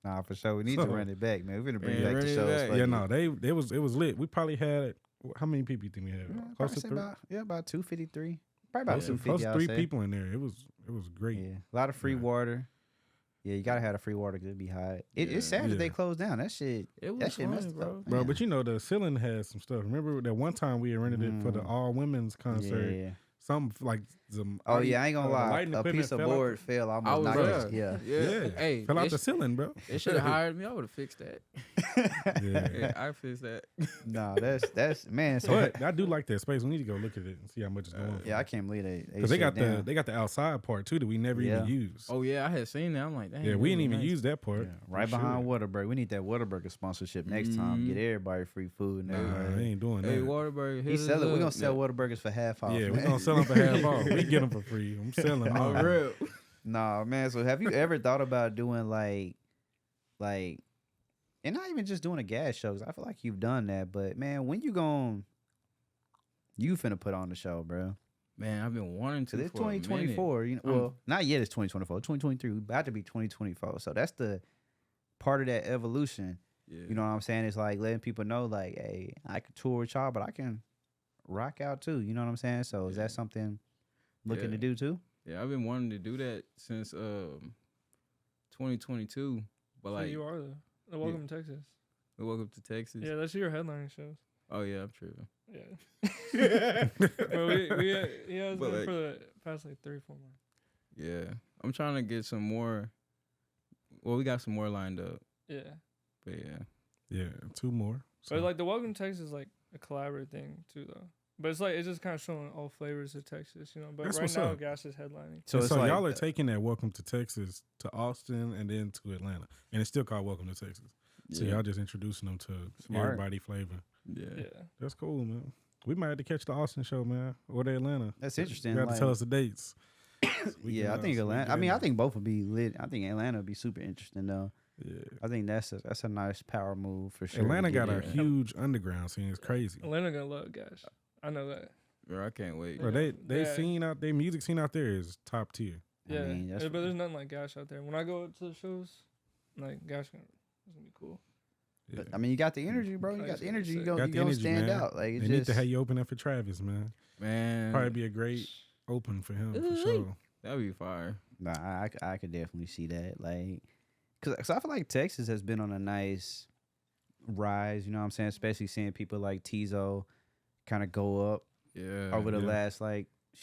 Nah, for sure. We need to run it back, man. We're gonna bring Yeah, back the run it shows. back. fuck Yeah, it. no, it was lit. We probably had how many people you think we had? Yeah, Close probably to say 3? about 253. Probably about 250. Close to I'll 3 say. people in there. It was great. Yeah, a lot of free water. Yeah, you gotta have the free water because it be hot. It's sad that they closed down. That shit. It that was shit fun, messed bro. up, Bro, man. but you know the ceiling has some stuff. Remember that one time we rented it for the all women's concert? Yeah. Some like some. Oh yeah, I ain't gonna lie. lighting A equipment piece of fell out board fell I almost was knocked there. us. Yeah. Yeah, Hey, fell out the ceiling, bro. they should have hired me. I would have fixed that. Yeah, I fixed that. No, that's man. So But I do like that space. We need to go look at it and see how much it's going. yeah, I can't believe they because they got shut down. the outside part too that we never even used. Oh yeah, I had seen that. I'm like, dang. yeah, we that didn't was even nice. use that part. Yeah, right behind Whataburger. We need that Whataburger sponsorship next time. Get everybody free food and Nah, everything. they ain't doing Hey, that. Waterbury, He sell it. We're gonna sell Whataburgers for half off. Yeah, man. we're gonna sell them for half off. We get them for free. I'm selling them. Oh, real. Nah, man. So have you ever thought about doing like, and not even just doing a gas show? 'Cause I feel like you've done that. But man, when you finna put on the show, bro? Man, I've been wanting to. Cause it's for a minute. 2024. You know, well, not yet. It's 2024. 2023. We about to be 2024. So that's the part of that evolution. Yeah. You know what I'm saying? It's like letting people know, like, hey, I can tour with y'all, but I can rock out too. You know what I'm saying? So is that something looking to do too? Yeah, I've been wanting to do that since 2022. But So like, you are the Welcome to Texas. welcome to Texas. Yeah, that's your headlining shows. Oh yeah, I'm tripping. Yeah. Bro, he has But been like- for the past like 3-4 months. Yeah, I'm trying to get some more. Well, we got some more lined up. Yeah. But yeah, Yeah, 2 more. But like the Welcome to Texas is like a collaborative thing too, though. But it's like it's just kind of showing all flavors of Texas, you know. But That's right what's now, up. Gash is headlining. So it's like y'all are taking that Welcome to Texas to Austin and then to Atlanta, and it's still called Welcome to Texas. So yeah, y'all just introducing them to Smart. everybody flavor. yeah. Yeah. That's cool, man. We might have to catch the Austin show, man, or the Atlanta. That's interesting. You got to like- tell us the dates. Yeah, I think Atlanta. I mean, I think both would be lit. I think Atlanta would be super interesting though. Yeah. I think that's a nice power move for sure. Atlanta to get got a in. huge underground scene. It's crazy. Atlanta gonna love Gash. I know that. Bro, I can't wait. Bro, they Yeah. scene out their music scene out there is top tier. Yeah, mean, that's- but there's nothing like Gash out there. When I go to the shows, like Gash is gonna be cool. Yeah. But, I mean, you got the energy, bro. You got Christ, the energy. You sick. go, Got you the gonna energy, stand man. out. Like They it's need just. to have you open up for Travis, man. Man, Probably be a great open for him for sure. that'd be fire. Nah, I could definitely see that. Like, cause I feel like Texas has been on a nice rise. You know what I'm saying? Especially seeing people like Tizo kind of go up Yeah. over the yeah. last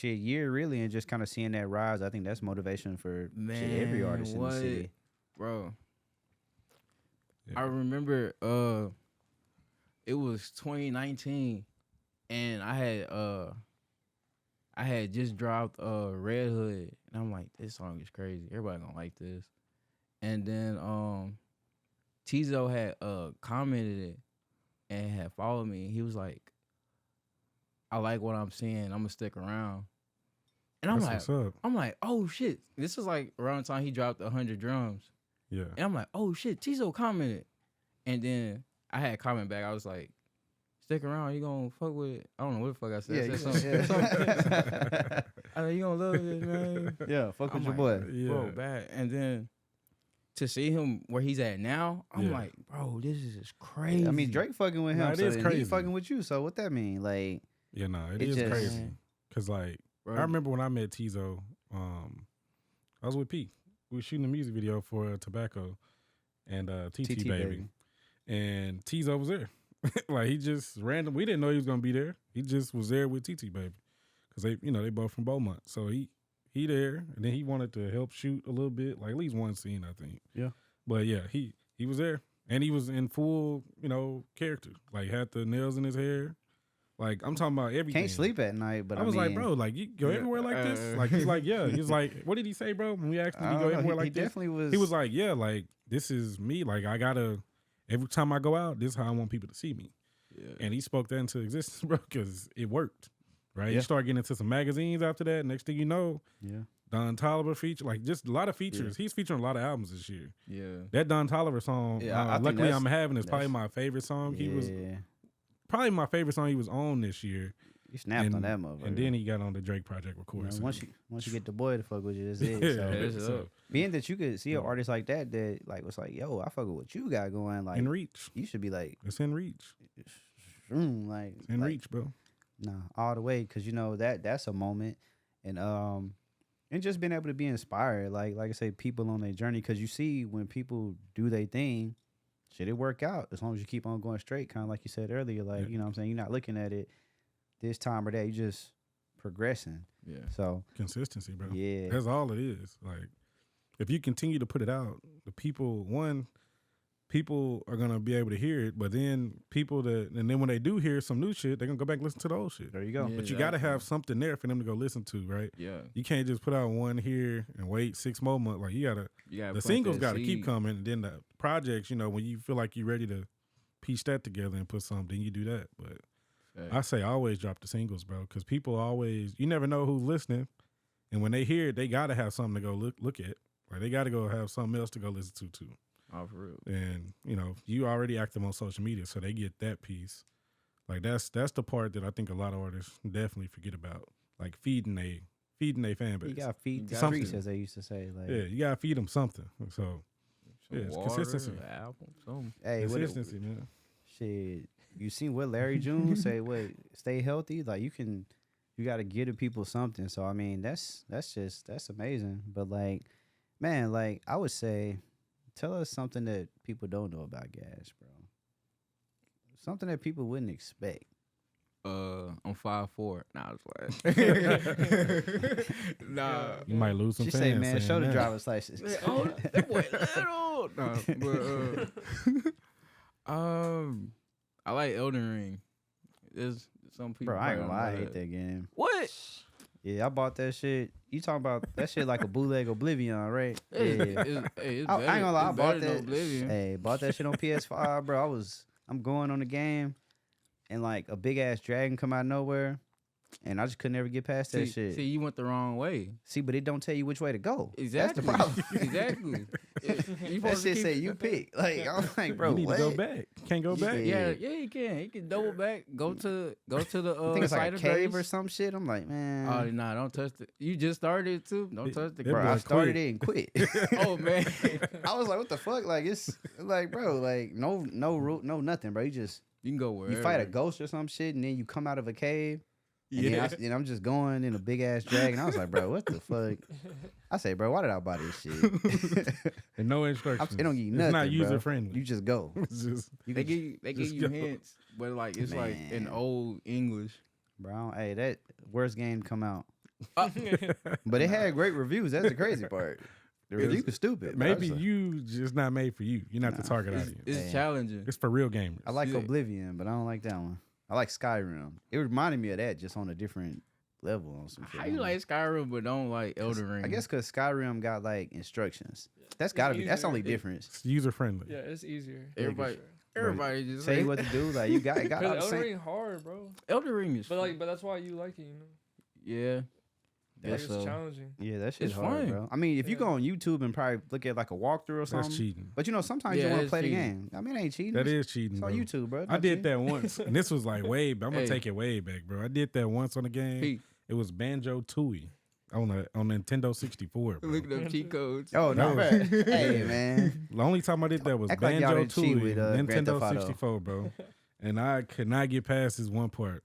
year really, and just kind of seeing that rise. I think that's motivation for every Man, artist in what? the city. Bro. Yeah. I remember it was 2019 and I had just dropped Red Hood and I'm like, this song is crazy. Everybody gonna like this. And then Tizo had commented it and had followed me. He was like, I like what I'm seeing. I'm gonna stick around. And That's what's up. I'm like, oh shit. This was like around the time he dropped 100 drums. Yeah. And I'm like, oh shit, Tizo commented. And then I had comment back. I was like, stick around, you gonna fuck with it. I don't know what the fuck I said. I said something. I know you gonna love it, man. Yeah, fuck with I'm your like, boy. Yeah. Bro, bad. And then to see him where he's at now, I'm Yeah. like, bro, this is just crazy. I mean, Drake fucking with him. Nah, it so is then crazy. He fucking with you. So what that mean? Like, Yeah, no, it It is just- crazy. Cause like Bro, I remember when I met Tizo, I was with P. We were shooting a music video for Tobacco and TT Baby. And Tizo was there. Like he just random. We didn't know he was gonna be there. He just was there with TT Baby, cause they both from Beaumont. So he there, and then he wanted to help shoot a little bit, like at least one scene, I think. Yeah. But yeah, he was there, and he was in full character. Like had the nails in his hair. Like I'm talking about everything. can't sleep at night. But I was like, mean, bro, like you go Yeah, everywhere like this. Like he's like, yeah. He's like, what did he say, bro? When we asked him, I to don't go know. everywhere He like this? definitely was. He was like, yeah, like this is me. Like I gotta. Every time I go out, this is how I want people to see me. yeah. And he spoke that into existence, bro, because it worked. Right? Yeah. You start getting into some magazines after that. Next thing you know, yeah. Don Toliver feature, like just a lot of features. He's featuring a lot of albums this year. Yeah. That Don Toliver song, Yeah, I think Luckily that's- I'm Having, is probably that's- my favorite song. He was Yeah. probably my favorite song he was on this year. You snapped and, on that motherfucker. And then he got on the Drake project You record. know, so- once you get the boy to fuck with you, that's it. Yeah, So. That's so- up. Being that you could see an artist like that like was like, yo, I fuck with what you got going. Like in reach. you should be like, It's in reach. like It's in like, reach, bro. Nah, all the way, because that's a moment. and just being able to be inspired, like I say, people on their journey, because you see when people do their thing, shit, it work out as long as you keep on going straight, kind of like you said earlier, like you know what I'm saying, you're not looking at it this time or that, you just progressing. Yeah. So consistency, bro. Yeah, that's all it is. Like if you continue to put it out, the people are gonna be able to hear it, but then and then when they do hear some new shit, they're gonna go back and listen to the old shit. There you go. But you gotta have something there for them to go listen to, right? Yeah. You can't just put out one here and wait 6 more months. Like you gotta the singles gotta keep coming, and then the projects, when you feel like you're ready to piece that together and put something, you do that. But I say always drop the singles, bro, because people always, you never know who's listening, and when they hear it, they gotta have something to go look at. Like they gotta go have something else to go listen to too. Oh, for real. And you already active on social media, so they get that piece. Like that's the part that I think a lot of artists definitely forget about. Like feeding they fan base. You gotta feed the something, streets, as they used to say. Like, yeah, you gotta feed them something. So it's water, consistency. Apple, something. Hey, consistency, man. Shit, you seen what Larry June say? Wait, stay healthy. Like you gotta give the people something. So I mean, that's amazing. But like, man, like I would say, tell us something that people don't know about Gash, bro. Something that people wouldn't expect. I'm 5'4". Nah, I was like, nah. You might lose some She fans. say, man, show the that. driver's license. Oh, that boy little. Nah, but I like Elden Ring. There's some people. Bro, I ain't probably gonna lie, I don't know hate that game. What? Yeah, I bought that shit. You talking about that shit like a bootleg Oblivion, right? Yeah. It's I ain't gonna lie, I bought that. Oblivion. Hey, bought that shit on PS5, bro. I'm going on the game, and like a big ass dragon come out of nowhere, and I just could never get past that shit. See, you went the wrong way. See, but it don't tell you which way to go. Exactly. That's the problem. Exactly. That shit say you pick. Like I'm like, bro, you need what? to go back. Can't go back. Yeah, you can. You can double back. Go to the I think it's like site a of cave grace. or some shit. I'm like, man. Oh nah, don't touch it. You just started it too. Don't touch the That Bro, boy I started quit. it and quit. Oh man. I was like, what the fuck? Like it's like, bro, like no route, no nothing, bro. You You can go wherever. fight a ghost or some shit, and then you come out of a cave. And Yeah. then I'm just going in a big ass dragon. I was like, bro, what the fuck? I say, bro, why did I buy this shit? And no instructions. It don't give you It's nothing. not user bro. friendly. You just go. It's just, They give Just you go. hints, but like it's like in Man. old English. Bro, hey, that worst game come out. Uh, But it had great reviews. That's the crazy part. The review was stupid. bro. I maybe was like, you just not made for you. You're not the target It's, audience. it's Man. challenging. It's for real gamers. I like Yeah. Oblivion, but I don't like that one. I like Skyrim. It reminded me of that, just on a different level. On some shit. How you like Skyrim but don't like Elden Ring? I guess because Skyrim got like instructions. That's gotta be. That's the easier. only difference. It's user friendly. Yeah, it's easier. Everybody- everybody just Tell you what to do. Like you got all Cause the Elden same. Ring hard, bro. Elden Ring is But that's why you like it, you know. yeah. Like, That's it's challenging. Yeah, that shit's It's hard, fun. bro. I mean, if you Yeah. go on YouTube and probably look at like a walkthrough or something, That's cheating. but sometimes Yeah, you want to it's play the cheating. game. I mean, it ain't cheating. That is cheating, It's bro. on YouTube, bro. I did that once, and this was like way. I'm gonna Hey. take it way back, bro. I did that once on the game. Pete, It was Banjo Tooie on Nintendo 64. Bro. look at them cheat codes. Oh no, No. bro. Hey man, The only time I did that was Act like y'all Banjo didn't cheat Tooie, with, Grand Theft Nintendo Auto. 64, bro. And I could not get past this one part.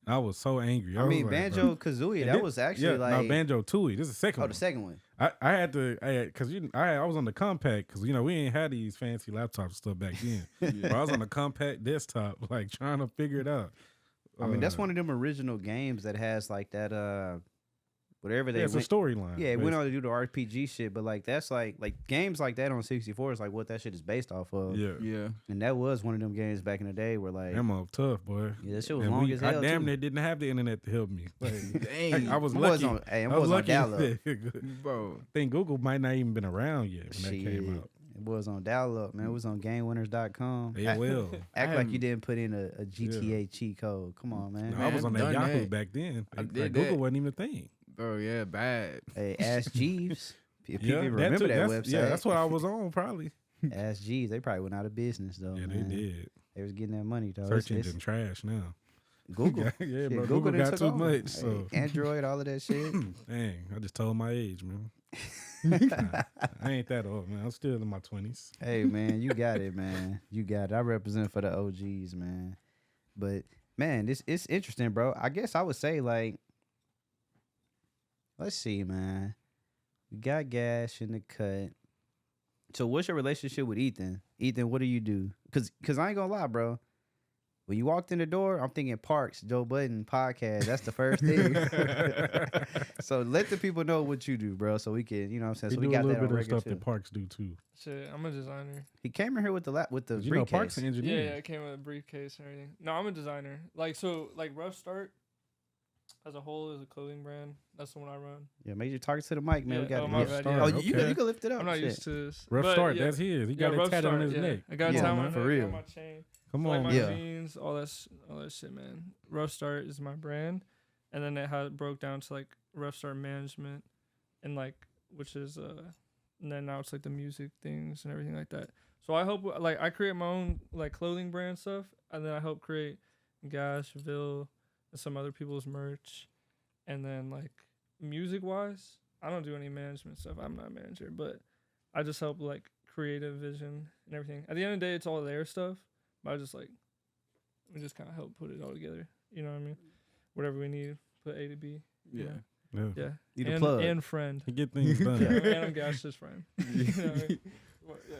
I was so angry. I was mean like, Banjo bro. Kazooie. And That then- was actually no, like Banjo Tooie. This is the second oh one. the second one. I had to, because I was on the compact, because we ain't had these fancy laptops and stuff back then. But I was on the compact desktop, like trying to figure it out. I mean that's one of them original games that has like that whatever they It's a went. storyline. Yeah, it went on to do the RPG shit, but like that's like games like that on 64 is like what that shit is based off of. Yeah. Yeah. And that was one of them games back in the day where like Them up tough, boy. yeah, that shit was And long as I hell. damn too. near didn't have the internet to help me. Like, Dang. I was I'm lucky. on, hey, I'm I was on lucky. dial-up. Bro. I think Google might not even been around yet when that came Shit. out. It was on dial-up, man. It was on GameWinners.com. Yeah, well. Act like you didn't put in a GTA cheat code. Come on, man. No, I was on that done Yahoo that. back then. I Like, did Google that. wasn't even a thing. Bro, yeah, bad. Hey, Ask Jeeves. If Yeah, people remember too. that That's- website. Yeah, that's what I was on probably. Ask Jeeves. They probably went out of business though. Yeah, man. they did. They was getting that money though. Search It's engine trash now. Google. yeah, Shit, bro. Google done got took too over. much. Hey, So Android, all of that shit. dang, I just told my age, man. I ain't that old, man. I'm still in my 20s. Hey man, you got it, man. You got it. I represent for the OGs, man. But man, it's interesting, bro. I guess I would say like let's see, man. We got Gash in the cut. So what's your relationship with Ethan? Ethan, what do you do? Cause I ain't gonna lie, bro. When you walked in the door, I'm thinking Parks, Joe Budden podcast. That's the first thing. So let the people know what you do, bro, so we can, you know what I'm saying? He So do we got a little that on bit of record stuff too. that Parks do too. Shit, I'm a designer. He came in here with the You know, briefcase. Parks an engineer. Yeah, it came with a briefcase and everything. No, I'm a designer. Like Rough Start as a whole is a clothing brand. That's the one I run. Yeah, make sure you talk to the mic, man. Yeah, we got oh, to my get bad, started. yeah. Oh, Okay. you can lift it up. I'm not shit. used to this. Rough But Start, yeah, that's his. He got Rough it tatted on Start, his yeah. neck. I got a Yeah, tat on my man, neck, for real. on my chain. Come Like on, my Yeah. jeans, all that shit, man. Rough Start is my brand, and then it had broke down to like Rough Start Management, and like which is and then now it's like the music things and everything like that. So I help like I create my own like clothing brand stuff, and then I help create Gashville and some other people's merch, and then like music wise, I don't do any management stuff. I'm not a manager, but I just help like creative vision and everything. At the end of the day, it's all their stuff, but I just like we just kind of help put it all together. You know what I mean? Whatever we need, put A to B. Yeah. Yeah. You the and, plug. and friend. He get things done. Yeah, and I'm Gash's friend. You know what I mean? Well, yeah.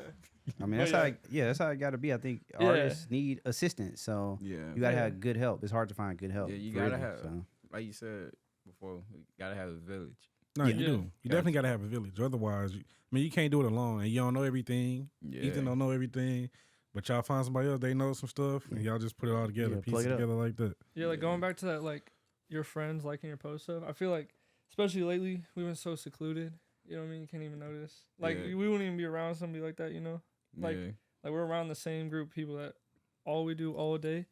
I mean, But that's how it got to be. I think Yeah. artists need assistance, so Yeah. you got to Yeah. have good help. It's hard to find good help. Yeah, you for gotta real, have- so. Like you said before, we gotta have a village. No, Yeah. you do. You Gotcha. definitely got to have a village. Otherwise, I mean, you can't do it alone, and you don't know everything. Yeah. Ethan don't know everything, but y'all find somebody else, they know some stuff, and y'all just put it all together, Yeah, piece plug it it up. together like that. Yeah, like Yeah. going back to that, like your friends liking your post stuff. I feel like, especially lately, we've been so secluded. You know what I mean? You can't even notice. Like Yeah. we wouldn't even be around somebody like that. You know? Like yeah. Like we're around the same group of people that all we do all day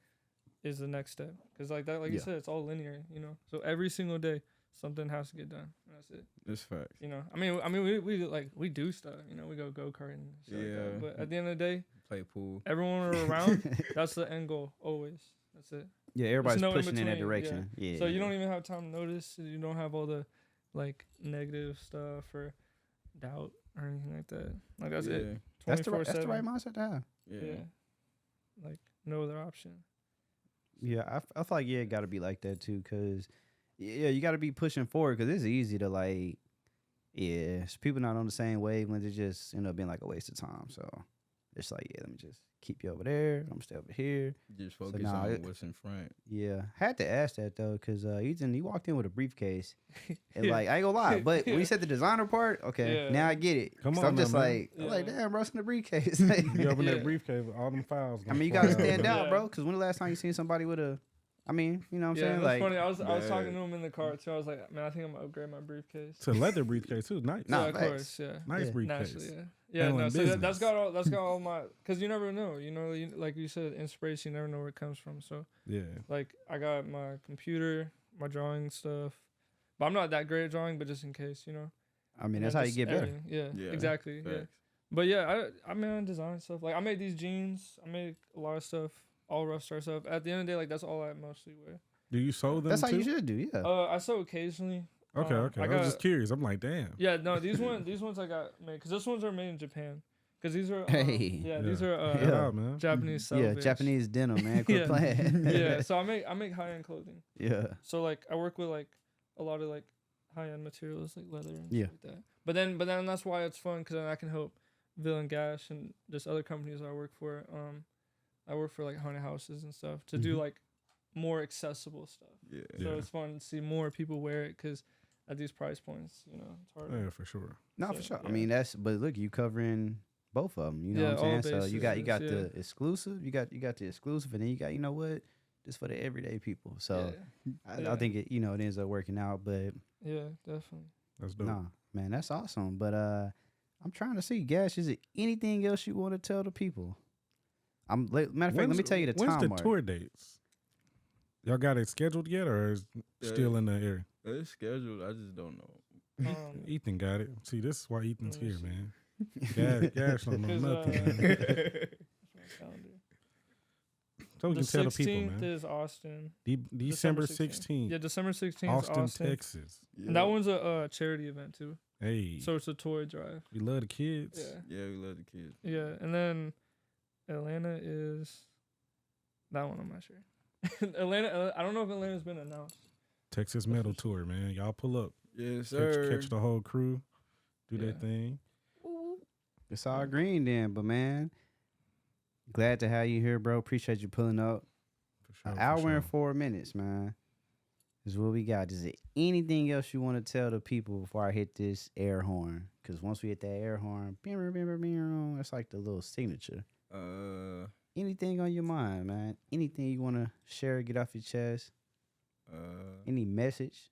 is the next step. Cause like that, like you Yeah. said, it's all linear. You know? So every single day something has to get done. And that's it. That's facts. You know? I mean, we do stuff. You know? We go karting and shit like Yeah. that. But at the end of the day, Play pool. everyone we're around, that's the end goal always. That's it. Yeah, everybody's no in pushing in that between, direction. Yeah. So you don't even have time to notice. You don't have all the like negative stuff or doubt or anything like that. Like that's it. That's the 24/7. right mindset to have. Yeah. Yeah. Like no other option. Yeah, I feel like it got to be like that too, cause you got to be pushing forward, cause it's easy to like, people not on the same wavelength. It just end up being like a waste of time. So it's like, let me just keep you over there. I'm gonna stay over here. Just focus nah, on what's in front. Yeah, had to ask that though, cause Ethan, he walked in with a briefcase, and Yeah. like I ain't gonna lie, but when Yeah. you said the designer part, okay, Yeah. now I get it. Come 'Cause on I'm now, just man. like, I'm like, Yeah. damn, bro, it's in the briefcase. You open Yeah. that briefcase with all them files. I mean, you gotta gonna fly stand out. out, Yeah. bro. Cause when the last time you seen somebody with a, I mean, you know what I'm Yeah, saying? that's Like, funny. I was Yeah. talking to him in the car too. I was like, man, I think I'm gonna upgrade my briefcase. It's a leather briefcase too. Nice. Nah, yeah, of facts. course, yeah. Nice Yeah. briefcase. Naturally, yeah. Yeah, Handling no, so that's business. got all my, cause you never know, like you said, inspiration, you never know where it comes from. So Yeah. like I got my computer, my drawing stuff, but I'm not that great at drawing, but just in case, I mean, And that's then how you just get better. everything. Yeah, Yeah, exactly. Yeah, Facts. but yeah, I mean, I design stuff. Like I made these jeans. I made a lot of stuff, all Rough Start stuff. At the end of the day, like that's all I mostly wear. Do you sew them That's how too? you should do, yeah. I sew occasionally. Okay, okay. I I was just got- curious. I'm like, damn. Yeah, no, these ones I got made because these ones are made in Japan. Because these are Hey. these are Shout Yeah. out, man. Japanese Yeah, salvage. Japanese denim, man. Quit Yeah. playing. Yeah, so I make high end clothing. Yeah. So like I work with like a lot of like high end materials like leather and Yeah. stuff like that. But then that's why it's fun because then I can help Vil and Gash and just other companies I work for. I work for like haunted houses and stuff to do Mhm. like more accessible stuff. Yeah. So Yeah. it's fun to see more people wear it because at these price points, it's hard. Yeah, for sure. No, So, for sure. I yeah. mean, but look, you covering both of them. You know Yeah, what all I'm saying? So you got bases, the exclusive. You got the exclusive, and then you got, you know what, just for the everyday people. So I Yeah. think it ends up working out. But yeah, definitely. That's dope. nah, man, that's awesome. But I'm trying to see, Gash, is it anything else you want to tell the people? Matter of fact, let me tell you the when's time the mark. tour dates? Y'all got it scheduled yet, or is it Yeah. still in the air? It's scheduled. I just don't know. Ethan got it. See, this is why Ethan's Let me here, see. man. Gash don't know 'Cause, nothing, man. what's my calendar? So we The can tell the people, 16th man. is Austin. December 16th, Yeah, December 16th is Austin, Austin. Texas. And that one's a charity event too. Hey, So it's a toy drive. we love the kids. Yeah. Yeah, we love the kids. Yeah. And then Atlanta is that one I'm not sure. Atlanta I don't know if Atlanta's been announced. Texas Metal Tour, man. Y'all pull up. Yes, sir. Catch the whole crew, do their Yeah. thing. It's all green then, but man, glad to have you here, bro. Appreciate you pulling up. For sure. An for hour sure. and 4 minutes, man. Is what we got. Is there anything else you want to tell the people before I hit this air horn? Because once we hit that air horn, it's like the little signature. Anything on your mind, man? Anything you want to share, get off your chest? Any message?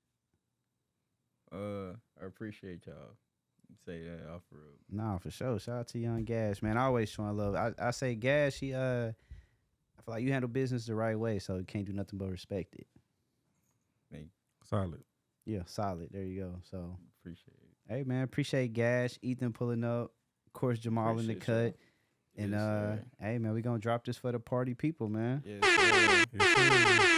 I appreciate y'all. Say that off the road. Nah, for sure. Shout out to Young Gash, man. I always showing love. I say Gash, I feel like you handle business the right way, so you can't do nothing but respect it. Solid. Yeah, solid. There you go. So, Appreciate it. hey, man, appreciate Gash, Ethan pulling up. Of course, Jamal in the Appreciate cut. And, Yes, sir. hey, man, we going to drop this for the party people, man. Yes, sir. Yes, sir.